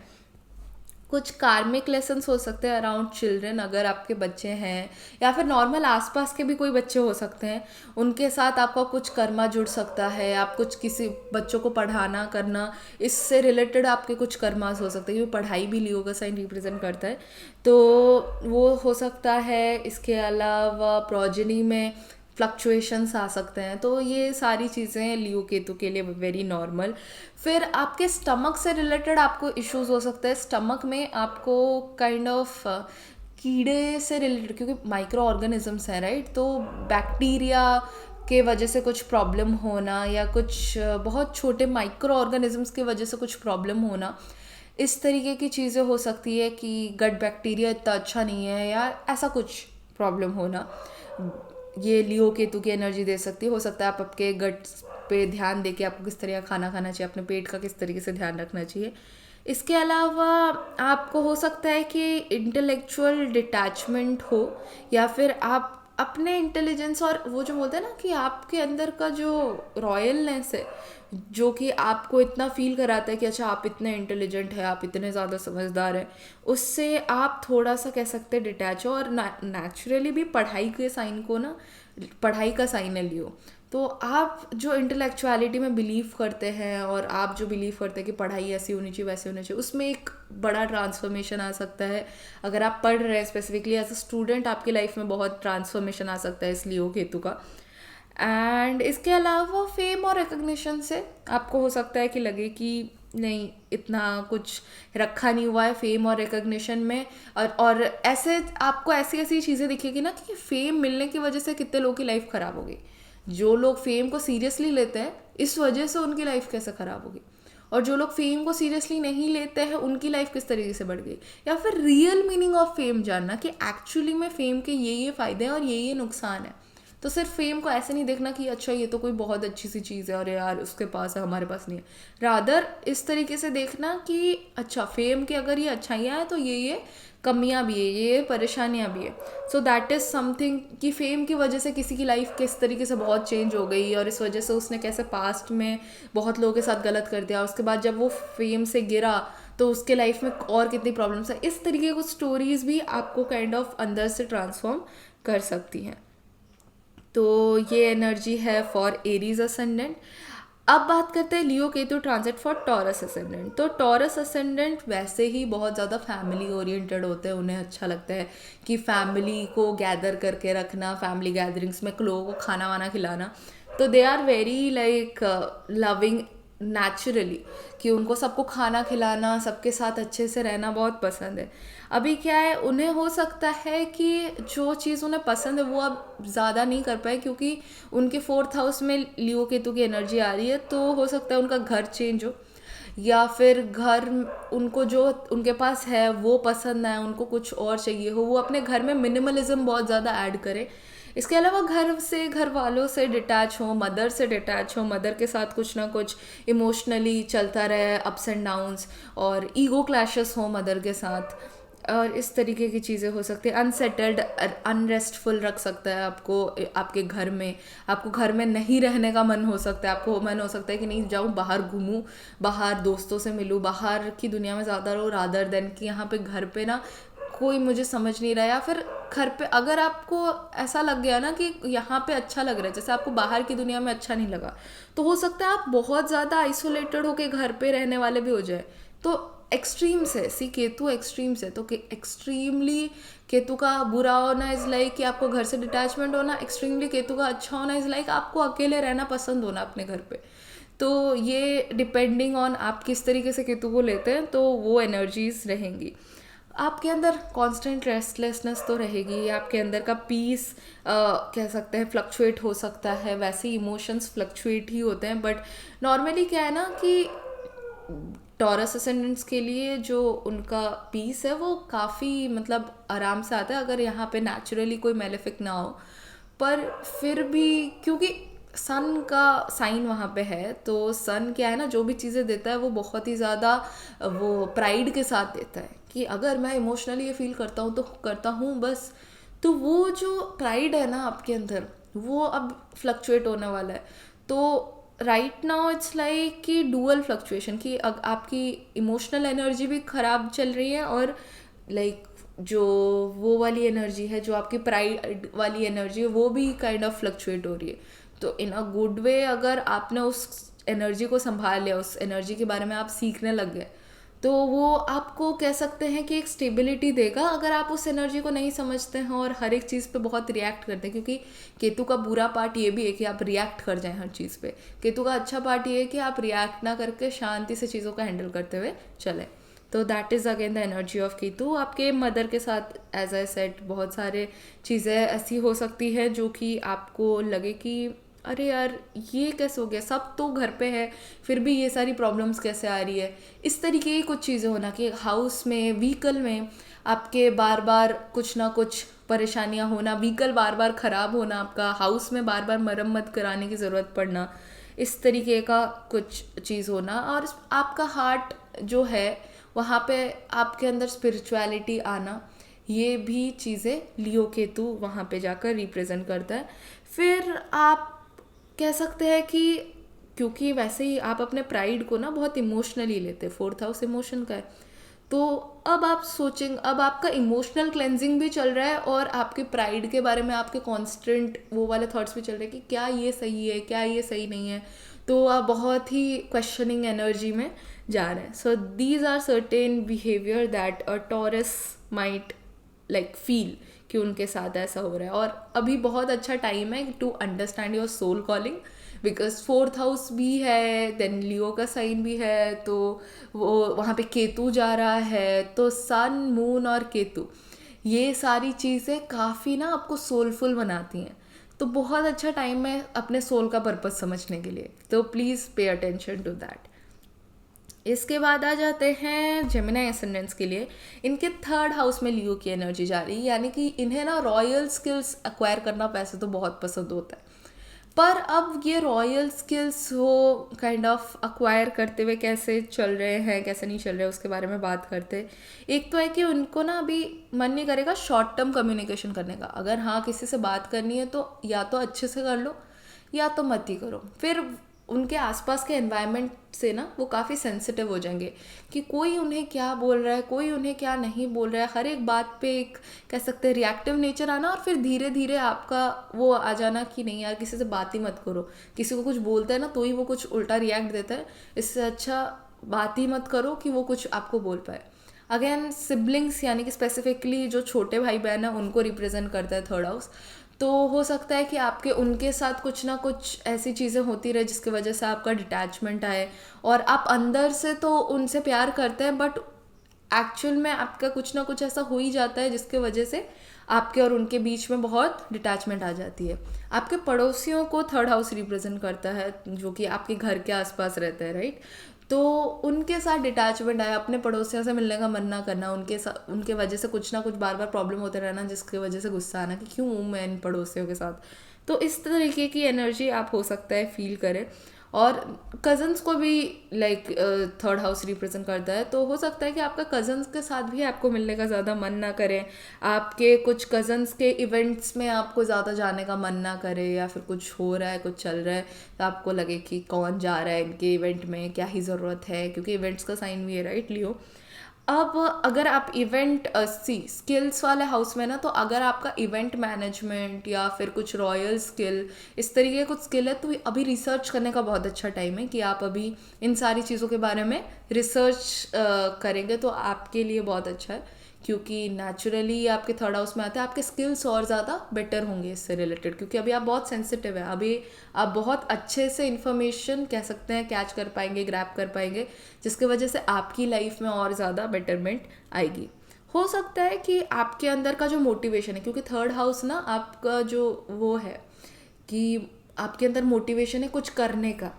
कुछ कार्मिक लेसन्स हो सकते हैं अराउंड चिल्ड्रन, अगर आपके बच्चे हैं या फिर नॉर्मल आसपास के भी कोई बच्चे हो सकते हैं, उनके साथ आपका कुछ कर्मा जुड़ सकता है। आप कुछ किसी बच्चों को पढ़ाना करना, इससे रिलेटेड आपके कुछ कर्मास हो सकते हैं, क्योंकि पढ़ाई भी लियो का साइन रिप्रेजेंट करता है, तो वो हो सकता है। इसके अलावा प्रोजेनी में फ्लक्चुएशंस आ सकते हैं, तो ये सारी चीज़ें लियो केतु के लिए वेरी नॉर्मल। फिर आपके स्टमक से रिलेटेड आपको इश्यूज हो सकते हैं। स्टमक में आपको काइंड ऑफ कीड़े से रिलेटेड, क्योंकि माइक्रो ऑर्गेनिजम्स हैं, राइट, तो बैक्टीरिया के वजह से कुछ प्रॉब्लम होना या कुछ बहुत छोटे माइक्रो ऑर्गेनिजम्स की वजह से कुछ प्रॉब्लम होना, इस तरीके की चीज़ें हो सकती है कि गट बैक्टीरिया इतना अच्छा नहीं है या ऐसा कुछ प्रॉब्लम होना, ये लियो केतु की एनर्जी दे सकती है। हो सकता है आप आपके गट पे ध्यान दे के आपको किस तरह का खाना खाना चाहिए, अपने पेट का किस तरीके से ध्यान रखना चाहिए। इसके अलावा आपको हो सकता है कि इंटेलेक्चुअल डिटैचमेंट हो, या फिर आप अपने इंटेलिजेंस और वो जो बोलते हैं ना कि आपके अंदर का जो रॉयलनेस है, जो कि आपको इतना फील कराता है कि अच्छा आप इतने इंटेलिजेंट है, आप इतने ज़्यादा समझदार हैं, उससे आप थोड़ा सा कह सकते हैं डिटैच हो। और नेचुरली भी पढ़ाई के साइन को ना, पढ़ाई का साइन है लियो, तो आप जो इंटेलेक्चुअलिटी में बिलीव करते हैं और आप जो बिलीव करते हैं कि पढ़ाई ऐसी होनी चाहिए वैसे होनी चाहिए, उसमें एक बड़ा ट्रांसफॉर्मेशन आ सकता है। अगर आप पढ़ रहे हैं स्पेसिफिकली एज अ स्टूडेंट, आपकी लाइफ में बहुत ट्रांसफॉर्मेशन आ सकता है इस लियो केतु का। एंड इसके अलावा फेम और रिकग्निशन से आपको हो सकता है कि लगे कि नहीं, इतना कुछ रखा नहीं हुआ है फेम और रिकग्निशन में। और ऐसे आपको ऐसी ऐसी चीज़ें दिखेगी ना कि फेम मिलने की वजह से कितने लोगों की लाइफ ख़राब हो गई। जो लोग फेम को सीरियसली लेते हैं इस वजह से उनकी लाइफ कैसे ख़राब होगी, और जो लोग फेम को सीरियसली नहीं लेते हैं उनकी लाइफ किस तरीके से बढ़ गई। या फिर रियल मीनिंग ऑफ फेम जानना कि एक्चुअली में फेम के ये फ़ायदे हैं और ये नुकसान है। तो सिर्फ फेम को ऐसे नहीं देखना कि अच्छा ये तो कोई बहुत अच्छी सी चीज़ है और यार उसके पास है हमारे पास नहीं है। रादर इस तरीके से देखना कि अच्छा फेम की अगर ये अच्छाइयाँ हैं तो ये कमियाँ भी है, ये परेशानियाँ भी है। सो दैट इज़ समथिंग कि फेम की वजह से किसी की लाइफ किस तरीके से बहुत चेंज हो गई और इस वजह से उसने कैसे पास्ट में बहुत लोगों के साथ गलत कर दिया, उसके बाद जब वो फेम से गिरा तो उसके लाइफ में और कितनी प्रॉब्लम्स है। इस तरीके की स्टोरीज भी आपको काइंड ऑफ अंदर से ट्रांसफॉर्म कर सकती हैं। तो ये एनर्जी है फॉर एरीज असेंडेंट। अब बात करते हैं Leo Ketu transit for Taurus ascendant. तो टॉरस असेंडेंट वैसे ही बहुत ज़्यादा फैमिली ओरिएंटेड होते हैं, उन्हें अच्छा लगता है कि फैमिली को गैदर करके रखना, फैमिली गैदरिंग्स में लोगों को खाना वाना खिलाना। तो they are very like loving naturally, कि उनको सबको खाना खिलाना, सबके साथ अच्छे से रहना बहुत पसंद है। अभी क्या है, उन्हें हो सकता है कि जो चीज़ उन्हें पसंद है वो अब ज़्यादा नहीं कर पाए क्योंकि उनके 4th हाउस में लियो केतु की एनर्जी आ रही है। तो हो सकता है उनका घर चेंज हो, या फिर घर उनको जो उनके पास है वो पसंद ना है, उनको कुछ और चाहिए हो, वो अपने घर में मिनिमलिज्म बहुत ज़्यादा ऐड करें। इसके अलावा घर से, घर वालों से डिटैच हो, मदर से डिटैच हो, मदर के साथ कुछ ना कुछ इमोशनली चलता रहे, अप्स एंड डाउन्स, और ईगो क्लैशेस हो मदर के साथ, और इस तरीके की चीज़ें हो सकती है। अनसेटल्ड, अनरेस्टफुल रख सकता है आपको आपके घर में। आपको घर में नहीं रहने का मन हो सकता है, आपको मन हो सकता है कि नहीं जाऊँ बाहर घूमूँ, बाहर दोस्तों से मिलूँ, बाहर की दुनिया में ज़्यादा रहो रादर देन कि यहाँ पे घर पे ना कोई मुझे समझ नहीं रहा। या फिर घर पे अगर आपको ऐसा लग गया ना कि यहाँ पे अच्छा लग रहा है, जैसे आपको बाहर की दुनिया में अच्छा नहीं लगा, तो हो सकता है आप बहुत ज़्यादा आइसोलेटेड होके घर पे रहने वाले भी हो जाए। तो एक्सट्रीम्स है, सी केतु एक्सट्रीम्स है, तो एक्सट्रीमली केतु का बुरा होना इज़ लाइक कि आपको घर से डिटैचमेंट होना, एक्सट्रीमली केतु का अच्छा होना इज़ लाइक आपको अकेले रहना पसंद होना अपने घर पे। तो ये डिपेंडिंग ऑन आप किस तरीके से केतु को लेते हैं तो वो एनर्जीज रहेंगी। आपके अंदर कांस्टेंट रेस्टलेसनेस तो रहेगी, आपके अंदर का पीस कह सकते हैं फ्लक्चुएट हो सकता है, वैसे इमोशंस फ्लक्चुएट ही होते हैं। बट नॉर्मली क्या है ना कि टॉरस असेंडेंट्स के लिए जो उनका पीस है वो काफ़ी मतलब आराम से आता है अगर यहाँ पे नेचुरली कोई मेलेफिक ना हो। पर फिर भी क्योंकि सन का साइन वहाँ पे है, तो सन क्या है ना, जो भी चीज़ें देता है वो बहुत ही ज़्यादा वो प्राइड के साथ देता है कि अगर मैं इमोशनली ये फील करता हूँ तो करता हूँ बस। तो वो जो प्राइड है ना आपके अंदर वो अब फ्लक्चुएट होने वाला है। तो राइट नाउ इट्स लाइक कि डुअल फ्लक्चुएशन, कि आपकी इमोशनल एनर्जी भी ख़राब चल रही है और लाइक जो वो वाली एनर्जी है, जो आपकी प्राइड वाली एनर्जी है, वो भी काइंड ऑफ फ्लक्चुएट हो रही है। तो इन अ गुड वे अगर आपने उस एनर्जी को संभाल लिया, उस एनर्जी के बारे में आप सीखने लग गए, तो वो आपको कह सकते हैं कि एक स्टेबिलिटी देगा। अगर आप उस एनर्जी को नहीं समझते हैं और हर एक चीज़ पे बहुत रिएक्ट करते हैं, क्योंकि केतु का बुरा पार्ट ये भी है कि आप रिएक्ट कर जाएं हर चीज़ पे। केतु का अच्छा पार्ट ये है कि आप रिएक्ट ना करके शांति से चीज़ों का हैंडल करते हुए चलें। तो that is again the energy of Ketu. आपके मदर के साथ एज आई सेड बहुत सारे चीज़ें ऐसी हो सकती है जो कि आपको लगे कि अरे यार ये कैसे हो गया, सब तो घर पे है फिर भी ये सारी प्रॉब्लम्स कैसे आ रही है। इस तरीके की कुछ चीज़ें होना कि हाउस में, व्हीकल में आपके बार बार कुछ ना कुछ परेशानियां होना, व्हीकल बार बार ख़राब होना, आपका हाउस में बार बार मरम्मत कराने की ज़रूरत पड़ना, इस तरीके का कुछ चीज़ होना। और आपका हार्ट जो है वहाँ पे आपके अंदर स्पिरिचुअलिटी आना, ये भी चीज़ें लियो केतु वहाँ पे जाकर रिप्रेजेंट करता है। फिर आप कह सकते हैं कि क्योंकि वैसे ही आप अपने प्राइड को ना बहुत इमोशनली लेते हैं, 4th हाउस इमोशन का है, तो अब आप सोचेंगे, अब आपका इमोशनल क्लेंजिंग भी चल रहा है और आपके प्राइड के बारे में आपके कांस्टेंट वो वाले थॉट्स भी चल रहे हैं कि क्या ये सही है, क्या ये सही नहीं है। तो आप बहुत ही क्वेश्चनिंग एनर्जी में जा रहे हैं। So these are certain behaviour that a Taurus might like feel कि उनके साथ ऐसा हो रहा है। और अभी बहुत अच्छा टाइम है to understand your soul calling, because fourth house भी है, देन लियो का साइन भी है, तो वो वहाँ पे केतु जा रहा है, तो सन मून और केतु ये सारी चीज़ें काफ़ी ना आपको सोलफुल बनाती हैं। तो बहुत अच्छा टाइम है अपने सोल का पर्पस समझने के लिए, तो please pay attention to that. इसके बाद आ जाते हैं जेमिनी एसेंडेंट्स के लिए। इनके थर्ड हाउस में लियो की एनर्जी जा रही है, यानी कि इन्हें ना रॉयल स्किल्स एक्वायर करना पैसे तो बहुत पसंद होता है। पर अब ये रॉयल स्किल्स वो काइंड ऑफ अक्वायर करते हुए कैसे चल रहे हैं, कैसे नहीं चल रहे, उसके बारे में बात करते हैं। एक तो है कि उनको ना अभी मन नहीं करेगा शॉर्ट टर्म कम्युनिकेशन करने का। अगर हाँ किसी से बात करनी है तो या तो अच्छे से कर लो या तो मत ही करो। फिर उनके आसपास के एनवायरनमेंट से ना वो काफ़ी सेंसिटिव हो जाएंगे कि कोई उन्हें क्या बोल रहा है, कोई उन्हें क्या नहीं बोल रहा है। हर एक बात पे एक कह सकते हैं रिएक्टिव नेचर आना, और फिर धीरे धीरे आपका वो आ जाना कि नहीं यार किसी से बात ही मत करो। किसी को कुछ बोलता है ना तो ही वो कुछ उल्टा रिएक्ट देता है, इससे अच्छा बात ही मत करो कि वो कुछ आपको बोल पाए। अगेन सिबलिंग्स यानी कि स्पेसिफिकली जो छोटे भाई बहन हैं उनको रिप्रेजेंट करता है थर्ड हाउस। तो हो सकता है कि आपके उनके साथ कुछ ना कुछ ऐसी चीज़ें होती रहे जिसकी वजह से आपका डिटैचमेंट आए, और आप अंदर से तो उनसे प्यार करते हैं बट एक्चुअल में आपका कुछ ना कुछ ऐसा हो ही जाता है जिसके वजह से आपके और उनके बीच में बहुत डिटैचमेंट आ जाती है। आपके पड़ोसियों को थर्ड हाउस रिप्रेजेंट करता है जो कि आपके घर के आसपास रहते हैं, राइट। तो उनके साथ डिटैचमेंट आया, अपने पड़ोसियों से मिलने का मन ना करना, उनके वजह से कुछ ना कुछ बार बार प्रॉब्लम होते रहना जिसकी वजह से गुस्सा आना कि क्यों हूँ मैं इन पड़ोसियों के साथ। तो इस तरीके की एनर्जी आप हो सकता है फील करें। और कज़न्स को भी लाइक थर्ड हाउस रिप्रेजेंट करता है, तो हो सकता है कि आपका कज़न्स के साथ भी आपको मिलने का ज़्यादा मन ना करे, आपके कुछ कज़न्स के इवेंट्स में आपको ज़्यादा जाने का मन ना करे, या फिर कुछ हो रहा है कुछ चल रहा है तो आपको लगे कि कौन जा रहा है इनके इवेंट में, क्या ही ज़रूरत है, क्योंकि इवेंट्स का साइन भी है, राइट लियो। अब अगर आप इवेंट स्किल्स वाले हाउस में ना, तो अगर आपका इवेंट मैनेजमेंट या फिर कुछ रॉयल स्किल इस तरीके का कुछ स्किल है तो अभी रिसर्च करने का बहुत अच्छा टाइम है कि आप अभी इन सारी चीज़ों के बारे में रिसर्च करेंगे तो आपके लिए बहुत अच्छा है, क्योंकि नेचुरली आपके थर्ड हाउस में आते हैं, आपके स्किल्स और ज़्यादा बेटर होंगे इससे रिलेटेड, क्योंकि अभी आप बहुत सेंसिटिव है। अभी आप बहुत अच्छे से इन्फॉर्मेशन कह सकते हैं कैच कर पाएंगे, ग्रैब कर पाएंगे, जिसकी वजह से आपकी लाइफ में और ज़्यादा बेटरमेंट आएगी। हो सकता है कि आपके अंदर का जो मोटिवेशन है, क्योंकि थर्ड हाउस ना आपका जो वो है कि आपके अंदर मोटिवेशन है कुछ करने का,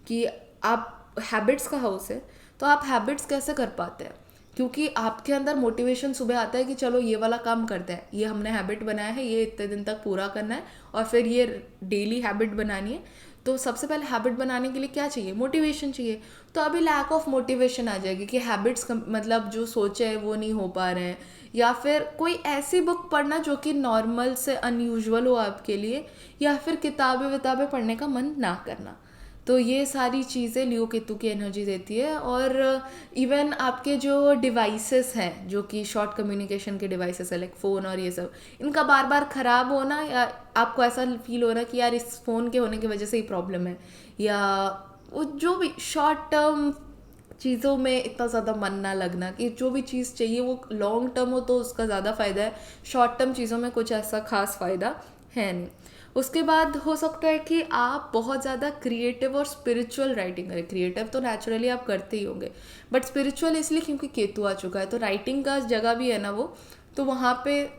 कि आप हैबिट्स का हाउस है, तो आप हैबिट्स कैसे कर पाते हैं, क्योंकि आपके अंदर मोटिवेशन सुबह आता है कि चलो ये वाला काम करते हैं, ये हमने हैबिट बनाया है, ये इतने दिन तक पूरा करना है और फिर ये डेली हैबिट बनानी है। तो सबसे पहले हैबिट बनाने के लिए क्या चाहिए, मोटिवेशन चाहिए। तो अभी लैक ऑफ मोटिवेशन आ जाएगी कि हैबिट्स मतलब जो सोचे हैं वो नहीं हो पा रहे हैं, या फिर कोई ऐसी बुक पढ़ना जो कि नॉर्मल से अनयूजुअल हो आपके लिए, या फिर किताबें विताबें पढ़ने का मन ना करना। तो ये सारी चीज़ें लियो केतु की एनर्जी देती है। और इवन आपके जो डिवाइसेस हैं जो कि शॉर्ट कम्युनिकेशन के डिवाइसेस है लाइक फ़ोन और ये सब, इनका बार बार ख़राब होना, या आपको ऐसा फील हो रहा है कि यार इस फ़ोन के होने की वजह से ही प्रॉब्लम है, या वो जो भी शॉर्ट टर्म चीज़ों में इतना ज़्यादा मन ना लगना कि जो भी चीज़ चाहिए वो लॉन्ग टर्म हो तो उसका ज़्यादा फ़ायदा है, शॉर्ट टर्म चीज़ों में कुछ ऐसा खास फ़ायदा है नहीं। उसके बाद हो सकता है कि आप बहुत ज़्यादा क्रिएटिव और स्पिरिचुअल राइटिंग करें। क्रिएटिव तो नेचुरली आप करते ही होंगे, बट स्पिरिचुअल इसलिए क्योंकि केतु आ चुका है, तो राइटिंग का जगह भी है ना वो, तो वहाँ पे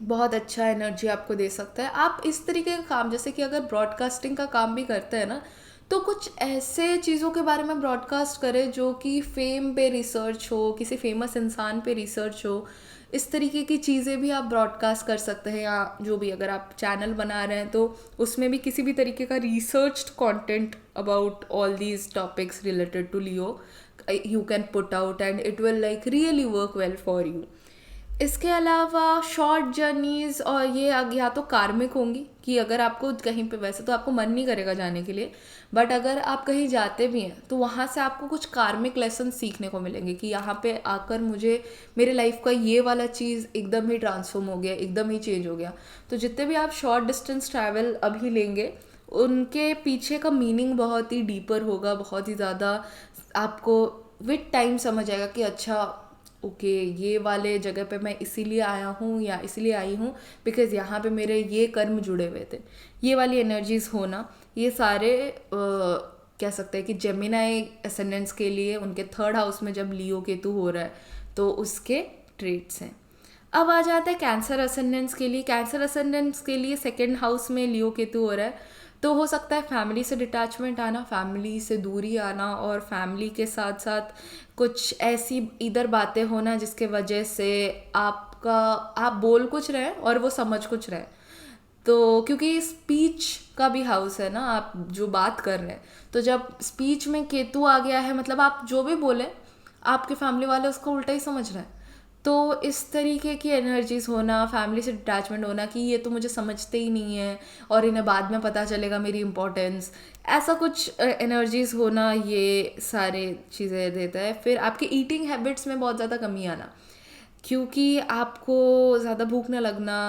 बहुत अच्छा एनर्जी आपको दे सकता है। आप इस तरीके का काम, जैसे कि अगर ब्रॉडकास्टिंग का काम भी करते हैं ना, तो कुछ ऐसे चीज़ों के बारे में ब्रॉडकास्ट करें जो कि फेम पे रिसर्च हो, किसी फेमस इंसान पे रिसर्च हो। इस तरीके की चीज़ें भी आप ब्रॉडकास्ट कर सकते हैं, या जो भी अगर आप चैनल बना रहे हैं तो उसमें भी किसी भी तरीके का researched content about all these topics related to Leo you can put out and it will like really work well for you. इसके अलावा शॉर्ट जर्नीज़ और ये या तो कार्मिक होंगी कि अगर आपको कहीं पे, वैसे तो आपको मन नहीं करेगा जाने के लिए, बट अगर आप कहीं जाते भी हैं तो वहाँ से आपको कुछ कार्मिक लेसन सीखने को मिलेंगे कि यहाँ पे आकर मुझे मेरे लाइफ का ये वाला चीज़ एकदम ही ट्रांसफॉर्म हो गया, एकदम ही चेंज हो गया। तो जितने भी आप शॉर्ट डिस्टेंस ट्रैवल अभी लेंगे उनके पीछे का मीनिंग बहुत ही डीपर होगा, बहुत ही ज़्यादा आपको विद टाइम समझ आएगा कि अच्छा ओके ये वाले जगह पे मैं इसीलिए आया हूँ या इसीलिए आई हूँ बिकॉज़ यहाँ पे मेरे ये कर्म जुड़े हुए थे। ये वाली एनर्जीज़ होना, ये सारे कह सकते हैं कि जेमिनाई एसेंडेंट्स के लिए उनके थर्ड हाउस में जब लियो केतु हो रहा है तो उसके ट्रेट्स हैं। अब आ जाता है कैंसर असेंडेंट्स के लिए। कैंसर असेंडेंट्स के लिए सेकंड हाउस में लियो केतु हो रहा है तो हो सकता है फैमिली से डिटैचमेंट आना, फैमिली से दूरी आना, और फैमिली के साथ साथ कुछ ऐसी इधर बातें होना जिसके वजह से आप बोल कुछ रहे हैं और वो समझ कुछ रहे हैं। तो क्योंकि स्पीच का भी हाउस है ना, आप जो बात कर रहे हैं, तो जब स्पीच में केतु आ गया है मतलब आप जो भी बोले आपके फैमिली वाले उसको उल्टा ही समझ रहे हैं। तो इस तरीके की एनर्जीज होना, फैमिली से डिटैचमेंट होना कि ये तो मुझे समझते ही नहीं है और इन्हें बाद में पता चलेगा मेरी इम्पोर्टेंस, ऐसा कुछ एनर्जीज होना, ये सारे चीज़ें देता है। फिर आपके ईटिंग हैबिट्स में बहुत ज़्यादा कमी आना, क्योंकि आपको ज़्यादा भूख न लगना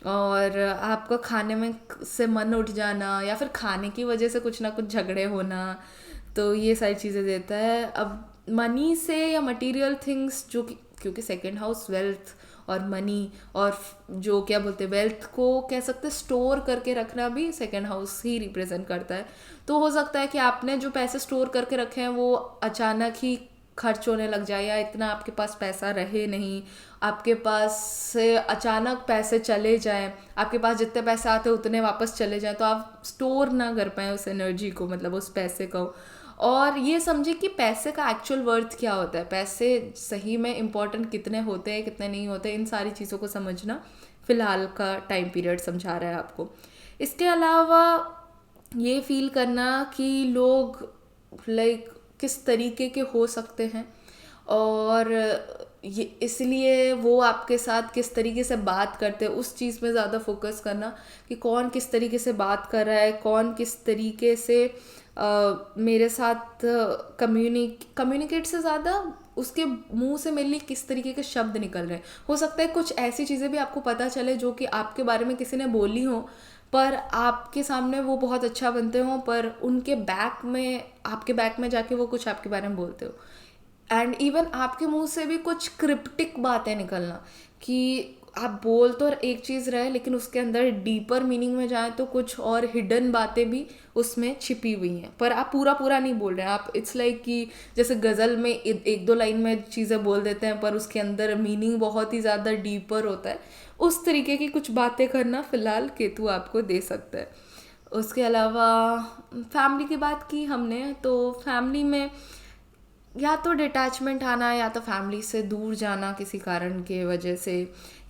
और आपका खाने में से मन उठ जाना या फिर खाने की वजह से कुछ ना कुछ झगड़े होना, तो ये सारी चीज़ें देता है। अब मनी से या मटेरियल थिंग्स जो कि क्योंकि सेकंड हाउस वेल्थ और मनी और जो क्या बोलते हैं वेल्थ को कह सकते हैं स्टोर करके रखना भी सेकंड हाउस ही रिप्रेजेंट करता है। तो हो सकता है कि आपने जो पैसे स्टोर करके रखे हैं वो अचानक ही खर्च होने लग जाए या इतना आपके पास पैसा रहे नहीं, आपके पास से अचानक पैसे चले जाएं, आपके पास जितने पैसे आते हैं उतने वापस चले जाएं, तो आप स्टोर ना कर पाएँ उस एनर्जी को, मतलब उस पैसे को। और ये समझिए कि पैसे का एक्चुअल वर्थ क्या होता है, पैसे सही में इम्पोर्टेंट कितने होते हैं कितने नहीं होते, इन सारी चीज़ों को समझना फ़िलहाल का टाइम पीरियड समझा रहा है आपको। इसके अलावा ये फील करना कि लोग लाइक किस तरीके के हो सकते हैं और ये इसलिए वो आपके साथ किस तरीके से बात करते हैं उस चीज़ में ज़्यादा फोकस करना कि कौन किस तरीके से बात कर रहा है, कौन किस तरीके से मेरे साथ कम्युनिकेट से ज़्यादा उसके मुंह से मेरे लिए किस तरीके के शब्द निकल रहे हैं। हो सकता है कुछ ऐसी चीज़ें भी आपको पता चले जो कि आपके बारे में किसी ने बोली हो पर आपके सामने वो बहुत अच्छा बनते हो, पर उनके बैक में आपके बैक में जाके वो कुछ आपके बारे में बोलते हो। एंड इवन आपके मुंह से भी कुछ क्रिप्टिक बातें निकलना कि आप बोल तो एक चीज़ रहे लेकिन उसके अंदर डीपर मीनिंग में जाए तो कुछ और हिडन बातें भी उसमें छिपी हुई हैं, पर आप पूरा पूरा नहीं बोल रहे हैं। आप इट्स लाइक कि जैसे गज़ल में एक दो लाइन में चीज़ें बोल देते हैं पर उसके अंदर मीनिंग बहुत ही ज़्यादा डीपर होता है, उस तरीके की कुछ बातें करना फ़िलहाल केतु आपको दे सकता है। उसके अलावा फैमिली की बात की हमने, तो फैमिली में या तो डिटैचमेंट आना या तो फैमिली से दूर जाना किसी कारण के वजह से,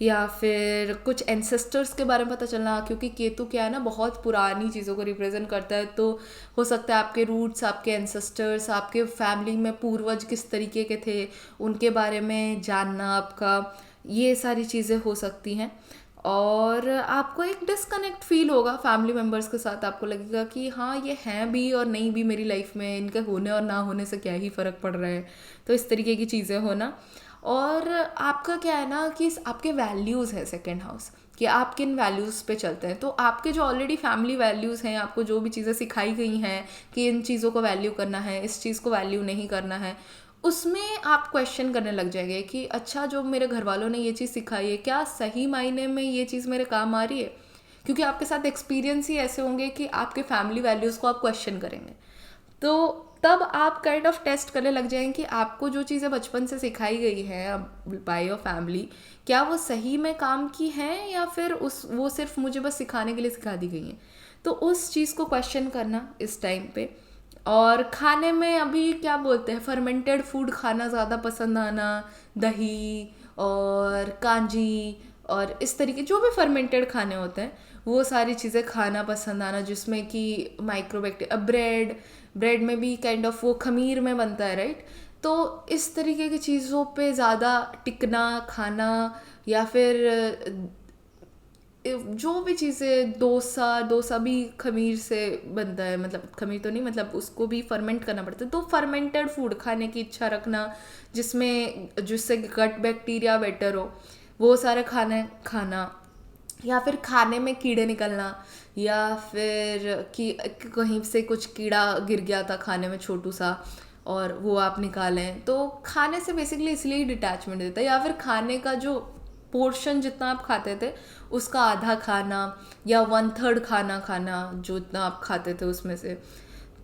या फिर कुछ एंसेस्टर्स के बारे में पता चलना, क्योंकि केतु क्या है ना बहुत पुरानी चीज़ों को रिप्रेजेंट करता है। तो हो सकता है आपके रूट्स, आपके एंसेस्टर्स, आपके फैमिली में पूर्वज किस तरीके के थे उनके बारे में जानना आपका, ये सारी चीज़ें हो सकती हैं। और आपको एक डिस्कनेक्ट फील होगा फैमिली मेम्बर्स के साथ, आपको लगेगा कि हाँ ये हैं भी और नहीं भी मेरी लाइफ में, इनके होने और ना होने से क्या ही फ़र्क पड़ रहा है, तो इस तरीके की चीज़ें होना। और आपका क्या है ना कि आपके वैल्यूज़ है सेकंड हाउस, कि आप किन वैल्यूज़ पे चलते हैं। तो आपके जो ऑलरेडी फैमिली वैल्यूज़ हैं, आपको जो भी चीज़ें सिखाई गई हैं कि इन चीज़ों को वैल्यू करना है, इस चीज़ को वैल्यू नहीं करना है, उसमें आप क्वेश्चन करने लग जाएंगे कि अच्छा जो मेरे घर वालों ने ये चीज़ सिखाई है क्या सही मायने में ये चीज़ मेरे काम आ रही है, क्योंकि आपके साथ एक्सपीरियंस ही ऐसे होंगे कि आपके फैमिली वैल्यूज़ को आप क्वेश्चन करेंगे। तो तब आप काइंड ऑफ टेस्ट करने लग जाएंगे कि आपको जो चीज़ें बचपन से सिखाई गई हैं बाय योर फैमिली, क्या वो सही में काम की हैं या फिर वो सिर्फ मुझे बस सिखाने के लिए सिखा दी गई हैं। तो उस चीज़ को क्वेश्चन करना इस टाइम पे। और खाने में अभी क्या बोलते हैं फर्मेंटेड फूड खाना ज़्यादा पसंद आना, दही और कांजी और इस तरीके जो भी फर्मेंटेड खाने होते हैं वो सारी चीज़ें खाना पसंद आना, जिसमें कि माइक्रोबैक्टीरिया, ब्रेड में भी काइंड ऑफ वो खमीर में बनता है राइट। तो इस तरीके की चीज़ों पे ज़्यादा टिकना खाना, या फिर जो भी चीज़ें डोसा भी खमीर से बनता है, मतलब खमीर तो नहीं, मतलब उसको भी फर्मेंट करना पड़ता है। तो फर्मेंटेड फूड खाने की इच्छा रखना जिससे गट बैक्टीरिया बेटर हो, वो सारे खाने खाना, या फिर खाने में कीड़े निकलना, या फिर कि कहीं से कुछ कीड़ा गिर गया था खाने में छोटू सा और वो आप निकालें, तो खाने से बेसिकली इसलिए ही डिटैचमेंट देता है। या फिर खाने का जो पोर्शन जितना आप खाते थे उसका आधा खाना या 1/3 खाना खाना, जो इतना आप खाते थे उसमें से।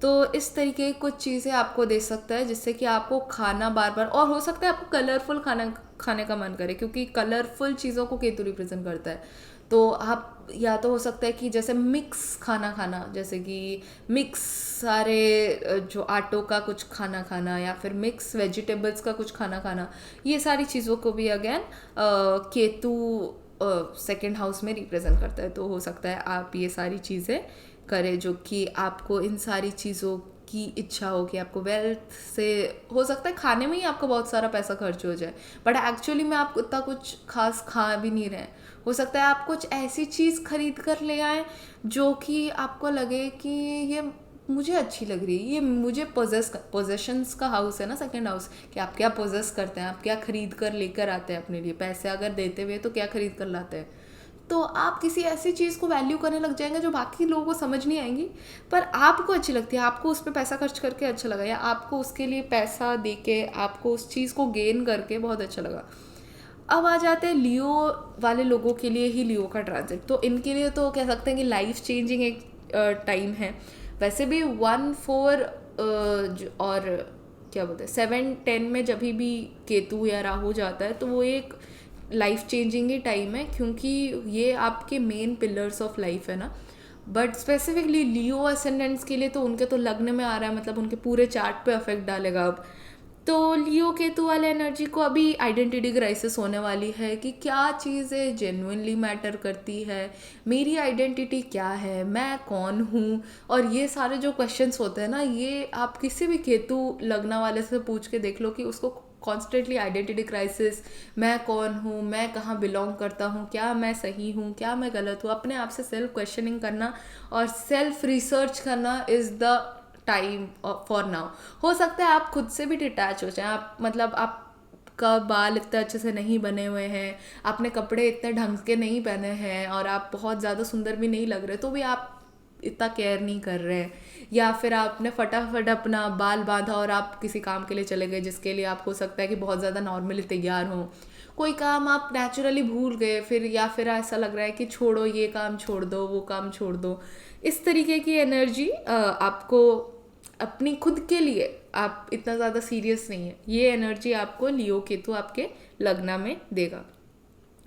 तो इस तरीके की कुछ चीज़ें आपको दे सकता है जिससे कि आपको खाना बार बार, और हो सकता है आपको कलरफुल खाना खाने का मन करे, क्योंकि कलरफुल चीज़ों को केतु रिप्रेजेंट करता है। तो आप, या तो हो सकता है कि जैसे मिक्स खाना खाना, जैसे कि मिक्स सारे जो आटों का कुछ खाना खाना, या फिर मिक्स वेजिटेबल्स का कुछ खाना खाना, ये सारी चीज़ों को भी अगेन केतु सेकंड हाउस में रिप्रेजेंट करता है। तो हो सकता है आप ये सारी चीज़ें करें जो कि आपको इन सारी चीज़ों की इच्छा हो, कि आपको वेल्थ से, हो सकता है खाने में ही आपको बहुत सारा पैसा खर्च हो जाए, बट एक्चुअली में आप उतना कुछ खास खा भी नहीं रहे। हो सकता है आप कुछ ऐसी चीज़ खरीद कर ले आए जो कि आपको लगे कि ये मुझे अच्छी लग रही है, ये मुझे पोजेशंस का हाउस है ना सेकंड हाउस, कि आप क्या पोजेस करते हैं, आप क्या खरीद कर लेकर आते हैं अपने लिए, पैसे अगर देते हुए तो क्या खरीद कर लाते हैं। तो आप किसी ऐसी चीज़ को वैल्यू करने लग जाएंगे जो बाकी लोगों को समझ नहीं आएंगी, पर आपको अच्छी लगती है, आपको उस पर पैसा खर्च करके अच्छा लगा, या आपको उसके लिए पैसा दे के आपको उस चीज़ को गेन करके बहुत अच्छा लगा। अब आ जाते हैं लियो वाले लोगों के लिए ही लियो का ट्रांजिट। तो इनके लिए तो कह सकते हैं कि लाइफ चेंजिंग एक टाइम है। वैसे भी 1/4 और क्या बोलते हैं 7-10 में जब भी केतु या राहु जाता है तो वो एक लाइफ चेंजिंग ही टाइम है, क्योंकि ये आपके मेन पिलर्स ऑफ लाइफ है ना। बट स्पेसिफिकली लियो असेंडेंट्स के लिए तो उनके तो लग्न में आ रहा है, मतलब उनके पूरे चार्ट पे अफेक्ट डालेगा अब। तो लियो केतु वाले एनर्जी को अभी आइडेंटिटी क्राइसिस होने वाली है कि क्या चीज़ें जेन्युइनली मैटर करती है, मेरी आइडेंटिटी क्या है, मैं कौन हूँ। और ये सारे जो क्वेश्चंस होते हैं ना, ये आप किसी भी केतु लगना वाले से पूछ के देख लो कि उसको कॉन्स्टेंटली आइडेंटिटी क्राइसिस, मैं कौन हूँ, मैं कहाँ बिलोंग करता हूँ, क्या मैं सही हूँ, क्या मैं गलत हूँ, अपने आप से सेल्फ क्वेश्चनिंग करना और सेल्फ रिसर्च करना is the time for now. हो सकता है आप खुद से भी डिटैच हो जाए, आप मतलब आप का बाल इतने अच्छे से नहीं बने हुए हैं, आपने कपड़े इतने ढंग के नहीं पहने हैं, और आप बहुत ज़्यादा सुंदर भी नहीं लग रहे, तो भी आप इतना केयर नहीं कर रहे हैं। या फिर आपने फटाफट अपना बाल बांधा और आप किसी काम के लिए चले गए जिसके लिए आप हो सकता है कि बहुत ज़्यादा नॉर्मली तैयार हो, कोई काम आप नेचुरली भूल गए फिर, या फिर ऐसा लग रहा है कि छोड़ो, ये काम छोड़ दो, वो काम छोड़ दो। इस तरीके की एनर्जी आपको अपनी खुद के लिए, आप इतना ज़्यादा सीरियस नहीं है, ये एनर्जी आपको लियो केतु आपके लग्न में देगा।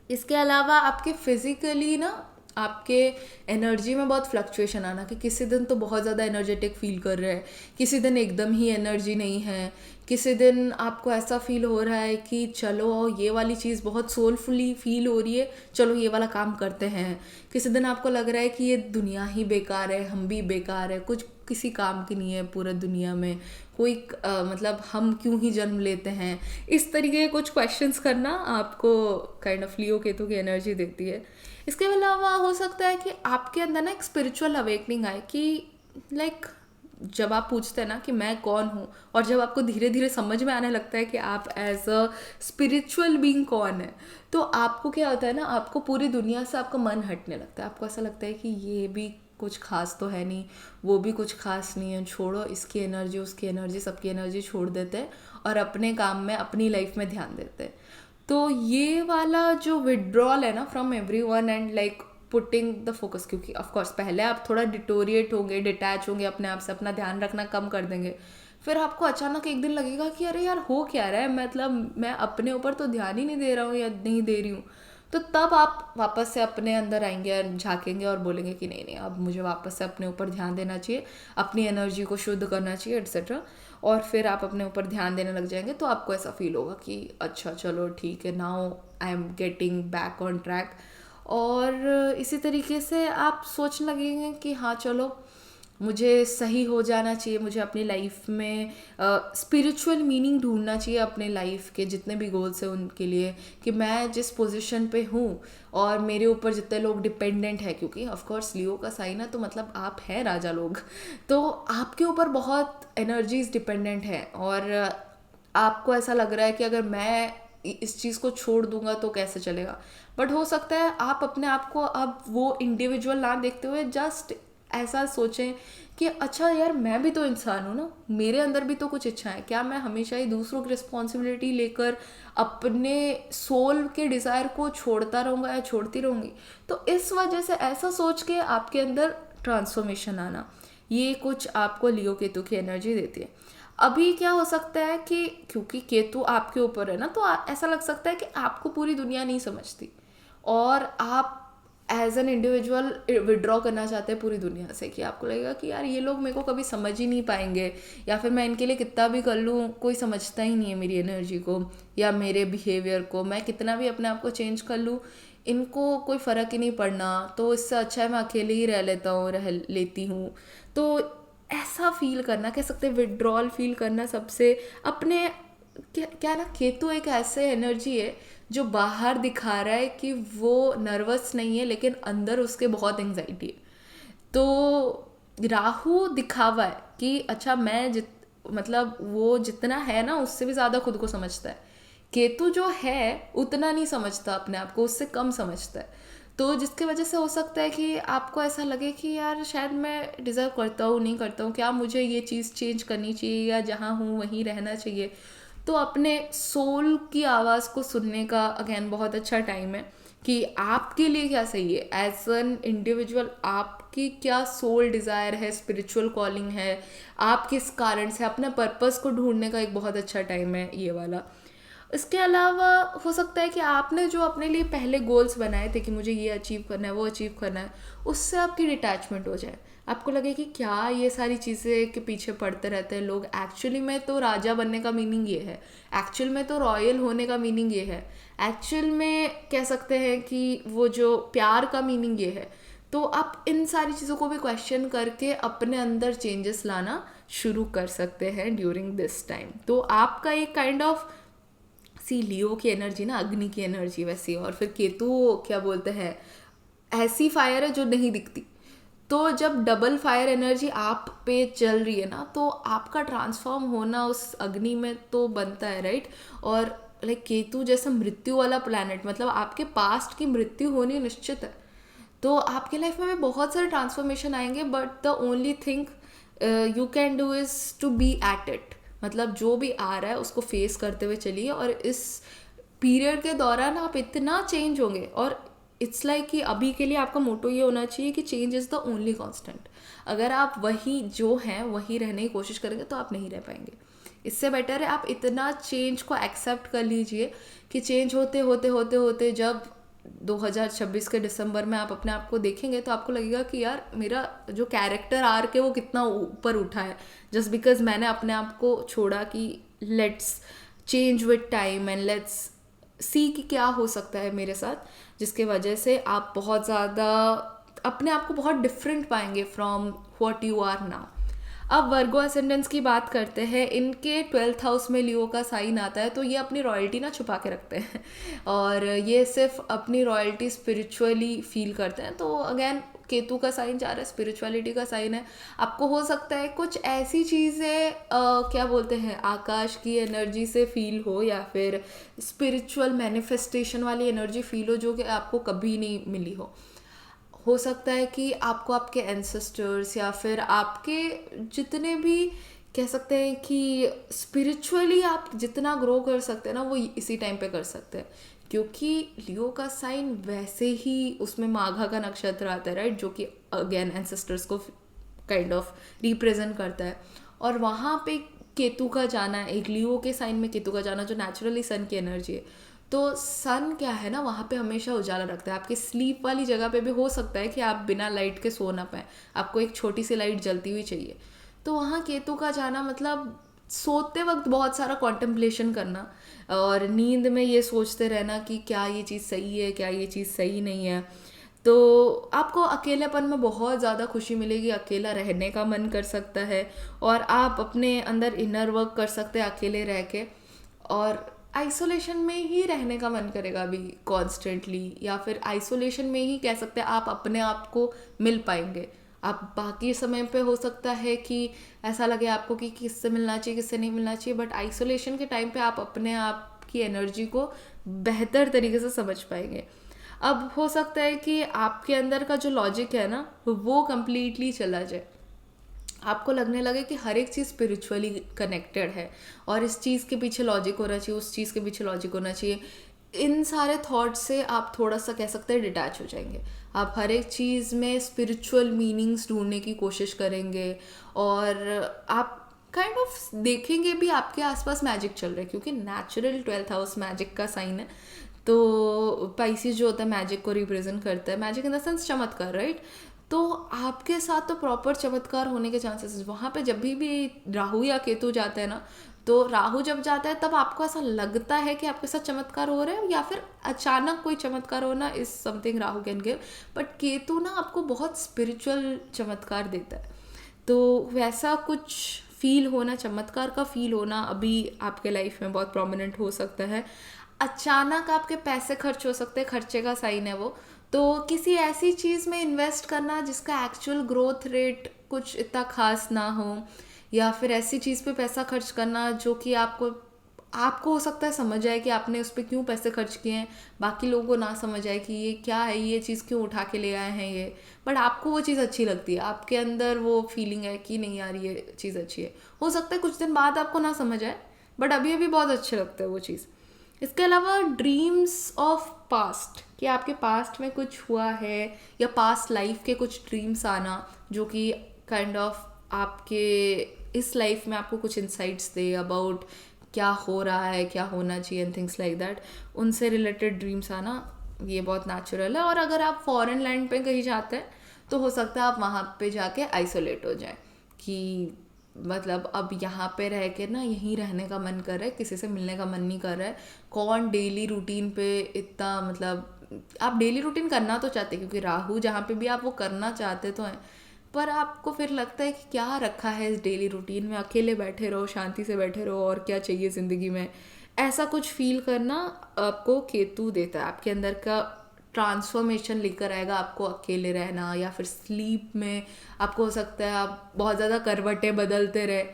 इसके अलावा आपके फिजिकली ना, आपके एनर्जी में बहुत फ्लक्चुएशन आना, कि किसी दिन तो बहुत ज़्यादा एनर्जेटिक फील कर रहे हैं, किसी दिन एकदम ही एनर्जी नहीं है, किसी दिन आपको ऐसा फील हो रहा है कि चलो ये वाली चीज़ बहुत सोलफुली फील हो रही है, चलो ये वाला काम करते हैं। किसी दिन आपको लग रहा है कि ये दुनिया ही बेकार है, हम भी बेकार है, कुछ किसी काम की नहीं है पूरा दुनिया में, कोई मतलब हम क्यों ही जन्म लेते हैं। इस तरीके के कुछ क्वेश्चंस करना आपको काइंड ऑफ लियो केतु की एनर्जी देती है। इसके अलावा हो सकता है कि आपके अंदर ना एक स्पिरिचुअल अवेकनिंग आए, कि लाइक जब आप पूछते हैं ना कि मैं कौन हूँ, और जब आपको धीरे धीरे समझ में आने लगता है कि आप एज अ स्पिरिचुअल बीइंग कौन है, तो आपको क्या होता है ना, आपको पूरी दुनिया से आपका मन हटने लगता है। आपको ऐसा लगता है कि ये भी कुछ खास तो है नहीं, वो भी कुछ खास नहीं है, छोड़ो इसकी एनर्जी, उसकी एनर्जी, सबकी एनर्जी छोड़ देते हैं और अपने काम में, अपनी लाइफ में ध्यान देते हैं। तो ये वाला जो विड्रॉल है ना from everyone and like putting the focus, क्योंकि ऑफ कोर्स पहले आप थोड़ा डिटोरिएट होंगे, डिटैच होंगे अपने आप से, अपना ध्यान रखना कम कर देंगे, फिर आपको अचानक एक दिन लगेगा कि अरे यार हो क्या रहा है, मतलब मैं अपने ऊपर तो ध्यान ही नहीं दे रहा हूँ या नहीं दे रही हूँ। तो तब आप वापस से अपने अंदर आएंगे और झांकेंगे और बोलेंगे कि नहीं नहीं, अब मुझे वापस से अपने ऊपर ध्यान देना चाहिए, अपनी एनर्जी को शुद्ध करना चाहिए, एट्सेट्रा। और फिर आप अपने ऊपर ध्यान देने लग जाएंगे, तो आपको ऐसा फील होगा कि अच्छा चलो ठीक है, now I am getting back on track. और इसी तरीके से आप सोचने लगेंगे कि हाँ चलो, मुझे सही हो जाना चाहिए, मुझे अपनी लाइफ में स्पिरिचुअल मीनिंग ढूंढना चाहिए अपने लाइफ के जितने भी गोल्स हैं उनके लिए, कि मैं जिस पोजीशन पे हूँ और मेरे ऊपर जितने लोग डिपेंडेंट है, क्योंकि ऑफ कोर्स लियो का साइन है तो मतलब आप हैं राजा लोग, तो आपके ऊपर बहुत एनर्जीज डिपेंडेंट है। और आपको ऐसा लग रहा है कि अगर मैं इस चीज़ को छोड़ दूंगा तो कैसे चलेगा। बट हो सकता है आप अपने आप को अब वो इंडिविजुअल ना देखते हुए जस्ट ऐसा सोचें कि अच्छा यार, मैं भी तो इंसान हूँ ना, मेरे अंदर भी तो कुछ इच्छाएं, क्या मैं हमेशा ही दूसरों की रिस्पॉन्सिबिलिटी लेकर अपने सोल के डिज़ायर को छोड़ता रहूँगा या छोड़ती रहूँगी? तो इस वजह से ऐसा सोच के आपके अंदर ट्रांसफॉर्मेशन आना, ये कुछ आपको लियो केतु की एनर्जी देती है। अभी क्या हो सकता है कि क्योंकि केतु आपके ऊपर है ना, तो ऐसा लग सकता है कि आपको पूरी दुनिया नहीं समझती और आप एज एन इंडिविजुअल विड्रॉ करना चाहते हैं पूरी दुनिया से, कि आपको लगेगा कि यार ये लोग मेरे को कभी समझ ही नहीं पाएंगे, या फिर मैं इनके लिए कितना भी कर लूँ कोई समझता ही नहीं है मेरी एनर्जी को या मेरे बिहेवियर को, मैं कितना भी अपने आप को चेंज कर लूँ इनको कोई फ़र्क ही नहीं पड़ना, तो इससे अच्छा है मैं अकेले ही रह लेता हूँ, रह लेती हूँ। तो ऐसा फील करना, कह सकते हैं विड्रॉल फील करना सबसे अपने, क्या ना, केतु एक ऐसे एनर्जी है जो बाहर दिखा रहा है कि वो नर्वस नहीं है, लेकिन अंदर उसके बहुत एंजाइटी है। तो राहु दिखावा है कि अच्छा मैं मतलब वो जितना है ना उससे भी ज़्यादा खुद को समझता है। केतु जो है उतना नहीं समझता अपने आप को, उससे कम समझता है। तो जिसके वजह से हो सकता है कि आपको ऐसा लगे कि यार शायद मैं डिज़र्व करता हूँ, नहीं करता हूँ, क्या मुझे ये चीज़ चेंज करनी चाहिए या जहाँ हूँ वहीं रहना चाहिए। तो अपने सोल की आवाज़ को सुनने का अगेन बहुत अच्छा टाइम है कि आपके लिए क्या सही है एज एन इंडिविजुअल, आपकी क्या सोल डिज़ायर है, स्पिरिचुअल कॉलिंग है, आप किस कारण से अपने पर्पस को ढूंढने का एक बहुत अच्छा टाइम है ये वाला। इसके अलावा हो सकता है कि आपने जो अपने लिए पहले गोल्स बनाए थे कि मुझे ये अचीव करना है, वो अचीव करना है, उससे आपकी डिटैचमेंट हो जाए। आपको लगे कि क्या ये सारी चीज़ें के पीछे पड़ते रहते हैं लोग, एक्चुअली में तो राजा बनने का मीनिंग ये है, एक्चुअल में तो रॉयल होने का मीनिंग ये है, एक्चुअल में कह सकते हैं कि वो जो प्यार का मीनिंग ये है। तो आप इन सारी चीज़ों को भी क्वेश्चन करके अपने अंदर चेंजेस लाना शुरू कर सकते हैं ड्यूरिंग दिस टाइम। तो आपका एक काइंड ऑफ सी लियो की एनर्जी ना, अग्नि की एनर्जी वैसी, और फिर केतु क्या बोलते हैं, ऐसी फायर है जो नहीं दिखती। तो जब डबल फायर एनर्जी आप पे चल रही है ना, तो आपका ट्रांसफॉर्म होना उस अग्नि में तो बनता है, राइट। और लाइक केतु जैसा मृत्यु वाला प्लैनेट, मतलब आपके पास्ट की मृत्यु होनी निश्चित है। तो आपके लाइफ में भी बहुत सारे ट्रांसफॉर्मेशन आएंगे, but the only thing you can do is to be at it. मतलब जो भी आ रहा है उसको फेस करते हुए चलिए, और इस पीरियड के दौरान आप इतना चेंज होंगे, और इट्स लाइक कि अभी के लिए आपका मोटो ये होना चाहिए कि change is the only constant. अगर आप वही जो हैं वही रहने की कोशिश करेंगे तो आप नहीं रह पाएंगे। इससे बेटर है आप इतना चेंज को एक्सेप्ट कर लीजिए कि चेंज होते होते होते होते जब 2026 के दिसंबर में आप अपने आप को देखेंगे तो आपको लगेगा कि यार मेरा जो कैरेक्टर आर्क है वो कितना ऊपर उठा है, जस्ट बिकॉज मैंने अपने आप को छोड़ा कि let's change with time and let's see कि क्या हो सकता है मेरे साथ, जिसके वजह से आप बहुत ज़्यादा अपने आप को बहुत डिफरेंट पाएंगे from what you are now. अब वर्गो असेंडेंस की बात करते हैं, इनके 12th हाउस में लियो का साइन आता है, तो ये अपनी रॉयल्टी ना छुपा के रखते हैं और ये सिर्फ अपनी रॉयल्टी स्पिरिचुअली फील करते हैं। तो अगेन केतु का साइन जा रहा है, स्पिरिचुअलिटी का साइन है। आपको हो सकता है कुछ ऐसी चीज़ें क्या बोलते हैं आकाश की एनर्जी से फील हो, या फिर स्पिरिचुअल मैनिफेस्टेशन वाली एनर्जी फील हो जो कि आपको कभी नहीं मिली हो सकता है कि आपको आपके एंसेस्टर्स या फिर आपके जितने भी कह सकते हैं कि स्पिरिचुअली आप जितना ग्रो कर सकते हैं ना वो इसी टाइम पे कर सकते हैं, क्योंकि लियो का साइन वैसे ही उसमें माघा का नक्षत्र आता है, राइट, जो कि अगेन एंसेस्टर्स को काइंड ऑफ रिप्रेजेंट करता है। और वहाँ पे केतु का जाना, एक लियो के साइन में केतु का जाना जो नेचुरली सन की एनर्जी है, तो सन क्या है ना वहाँ पे हमेशा उजाला रखता है। आपकी स्लीप वाली जगह पे भी हो सकता है कि आप बिना लाइट के सो ना पाएँ, आपको एक छोटी सी लाइट जलती हुई चाहिए। तो वहाँ केतु का जाना मतलब सोते वक्त बहुत सारा कॉन्टेम्पलेशन करना और नींद में ये सोचते रहना कि क्या ये चीज़ सही है, क्या ये चीज़ सही नहीं है। तो आपको अकेलेपन में बहुत ज़्यादा खुशी मिलेगी, अकेला रहने का मन कर सकता है, और आप अपने अंदर इनर वर्क कर सकते हैं अकेले रह के, और आइसोलेशन में ही रहने का मन करेगा अभी कॉन्स्टेंटली, या फिर आइसोलेशन में ही कह सकते हैं आप अपने आप को मिल पाएंगे। आप बाकी समय पे हो सकता है कि ऐसा लगे आपको कि किससे मिलना चाहिए किससे नहीं मिलना चाहिए, बट आइसोलेशन के टाइम पे आप अपने आप की एनर्जी को बेहतर तरीके से समझ पाएंगे। अब हो सकता है कि आपके अंदर का जो लॉजिक है ना वो कम्प्लीटली चला जाए, आपको लगने लगे कि हर एक चीज़ स्पिरिचुअली कनेक्टेड है और इस चीज़ के पीछे लॉजिक होना चाहिए, उस चीज़ के पीछे लॉजिक होना चाहिए। इन सारे थॉट्स से आप थोड़ा सा कह सकते हैं डिटैच हो जाएंगे। आप हर एक चीज़ में स्पिरिचुअल मीनिंग्स ढूंढने की कोशिश करेंगे और आप काइंड ऑफ देखेंगे भी आपके आसपास मैजिक चल रहा है, क्योंकि नेचुरल 12th हाउस मैजिक का साइन है। तो पाइसिस जो होता है मैजिक को रिप्रेजेंट करता है, मैजिक इन द सेंस चमत्कार, राइट। तो आपके साथ तो प्रॉपर चमत्कार होने के चांसेस वहाँ पे जब भी राहु या केतु जाते हैं ना, तो राहु जब जाता है तब आपको ऐसा लगता है कि आपके साथ चमत्कार हो रहा है या फिर अचानक कोई चमत्कार होना is something Rahu can give. But Ketu ना आपको बहुत स्पिरिचुअल चमत्कार देता है। तो वैसा कुछ फील होना, चमत्कार का फील होना अभी आपके लाइफ में बहुत प्रोमिनेंट हो सकता है। अचानक आपके पैसे खर्च हो सकते हैं, खर्चे का साइन है वो। तो किसी ऐसी चीज़ में इन्वेस्ट करना जिसका एक्चुअल ग्रोथ रेट कुछ इतना खास ना हो, या फिर ऐसी चीज़ पे पैसा खर्च करना जो कि आपको आपको हो सकता है समझ आए कि आपने उस पर क्यों पैसे खर्च किए हैं, बाकी लोगों को ना समझ आए कि ये क्या है, ये चीज़ क्यों उठा के ले आए हैं ये, बट आपको वो चीज़ अच्छी लगती है, आपके अंदर वो फीलिंग है कि नहीं यार ये चीज़ अच्छी है। हो सकता है कुछ दिन बाद आपको ना समझ आए, बट अभी अभी बहुत अच्छे लगता है वो चीज़। इसके अलावा ड्रीम्स ऑफ पास्ट, कि आपके पास्ट में कुछ हुआ है या पास्ट लाइफ के कुछ ड्रीम्स आना जो कि काइंड ऑफ आपके इस लाइफ में आपको कुछ इंसाइट्स दे अबाउट क्या हो रहा है, क्या होना चाहिए एंड थिंग्स लाइक दैट, उनसे रिलेटेड ड्रीम्स आना ये बहुत नेचुरल है। और अगर आप फॉरेन लैंड पे कहीं जाते हैं तो हो सकता है आप वहाँ पे जाके आइसोलेट हो जाए, कि मतलब अब यहाँ पे रह के ना यहीं रहने का मन कर रहा है, किसी से मिलने का मन नहीं कर रहा है। कौन डेली रूटीन पे इतना, मतलब आप डेली रूटीन करना तो चाहते क्योंकि राहु जहाँ पे भी आप वो करना चाहते तो हैं, पर आपको फिर लगता है कि क्या रखा है इस डेली रूटीन में, अकेले बैठे रहो, शांति से बैठे रहो, और क्या चाहिए ज़िंदगी में। ऐसा कुछ फील करना आपको केतु देता है, आपके अंदर का ट्रांसफॉर्मेशन लेकर आएगा आपको अकेले रहना, या फिर स्लीप में आपको हो सकता है आप बहुत ज़्यादा करवटें बदलते रहे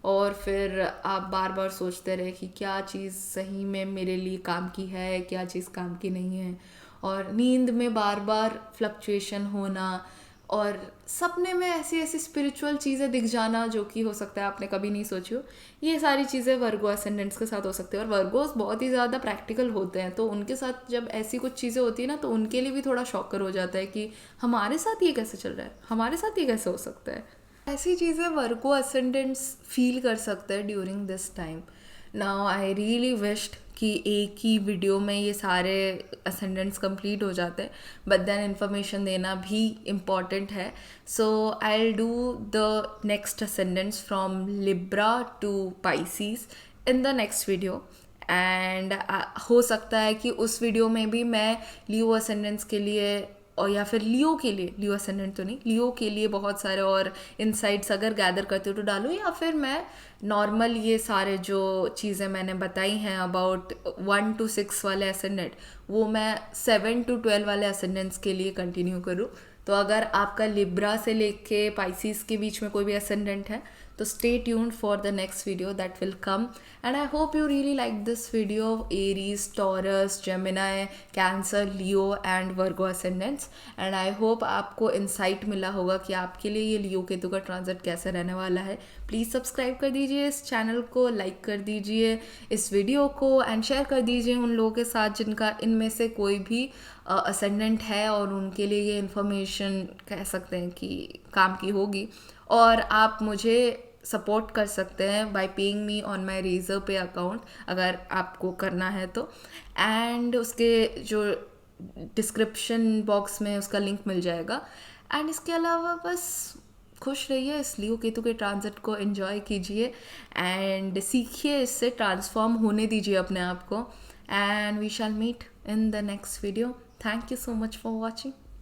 और फिर आप बार बार सोचते रहे कि क्या चीज़ सही में मेरे लिए काम की है, क्या चीज़ काम की नहीं है। और नींद में बार बार फ्लक्चुएशन होना, और सपने में ऐसी ऐसी स्पिरिचुअल चीज़ें दिख जाना जो कि हो सकता है आपने कभी नहीं सोची हो। ये सारी चीज़ें वर्गो असेंडेंट्स के साथ हो सकती है, और वर्गोस बहुत ही ज़्यादा प्रैक्टिकल होते हैं, तो उनके साथ जब ऐसी कुछ चीज़ें होती है ना तो उनके लिए भी थोड़ा शॉकर हो जाता है कि हमारे साथ ये कैसे चल रहा है, हमारे साथ ये कैसे हो सकता है। ऐसी चीज़ें वर्गो असेंडेंट्स फील कर सकते हैं during this time. Now I really wished कि एक ही वीडियो में ये सारे असेंडेंट्स कंप्लीट हो जाते हैं, बट देन इन्फॉर्मेशन देना भी इम्पॉर्टेंट है। So I will do the next ascendants from Libra to Pisces in the next video, and हो सकता है कि उस वीडियो में भी मैं लियो असेंडेंट्स के लिए और या फिर लियो के लिए, लियो असेंडेंट तो नहीं, लियो के लिए बहुत सारे और इंसाइट्स अगर गैदर करती हूँ तो डालूँ, या फिर मैं नॉर्मल ये सारे जो चीज़ें मैंने बताई हैं अबाउट 1 to 6 वाले असेंडेंट वो मैं 7 to 12 वाले असेंडेंट्स के लिए कंटिन्यू करूँ। तो अगर आपका लिब्रा से लेके पाइसिस के बीच में कोई भी असेंडेंट है तो stay tuned for the next video that will come, and I hope you really like this video of Aries, Taurus, Gemini, Cancer, Leo and Virgo ascendants, and I hope आपको insight मिला होगा कि आपके लिए ये लियो केतु का ट्रांजिट कैसे रहने वाला है। प्लीज़ सब्सक्राइब कर दीजिए इस चैनल को, लाइक कर दीजिए इस वीडियो को एंड शेयर कर दीजिए उन लोगों के साथ जिनका इनमें से कोई भी असेंडेंट है और उनके लिए ये इन्फॉर्मेशन कह सकते हैं कि काम की होगी। और आप मुझे सपोर्ट कर सकते हैं by paying me on my Razorpay account अगर आपको करना है तो, एंड उसके जो डिस्क्रिप्शन बॉक्स में उसका लिंक मिल जाएगा। एंड इसके अलावा बस खुश रहिए, इस लियो केतु के ट्रांजिट को एंजॉय कीजिए एंड सीखिए, इससे ट्रांसफॉर्म होने दीजिए अपने आप को, and we shall meet in the next video. Thank you so much for watching.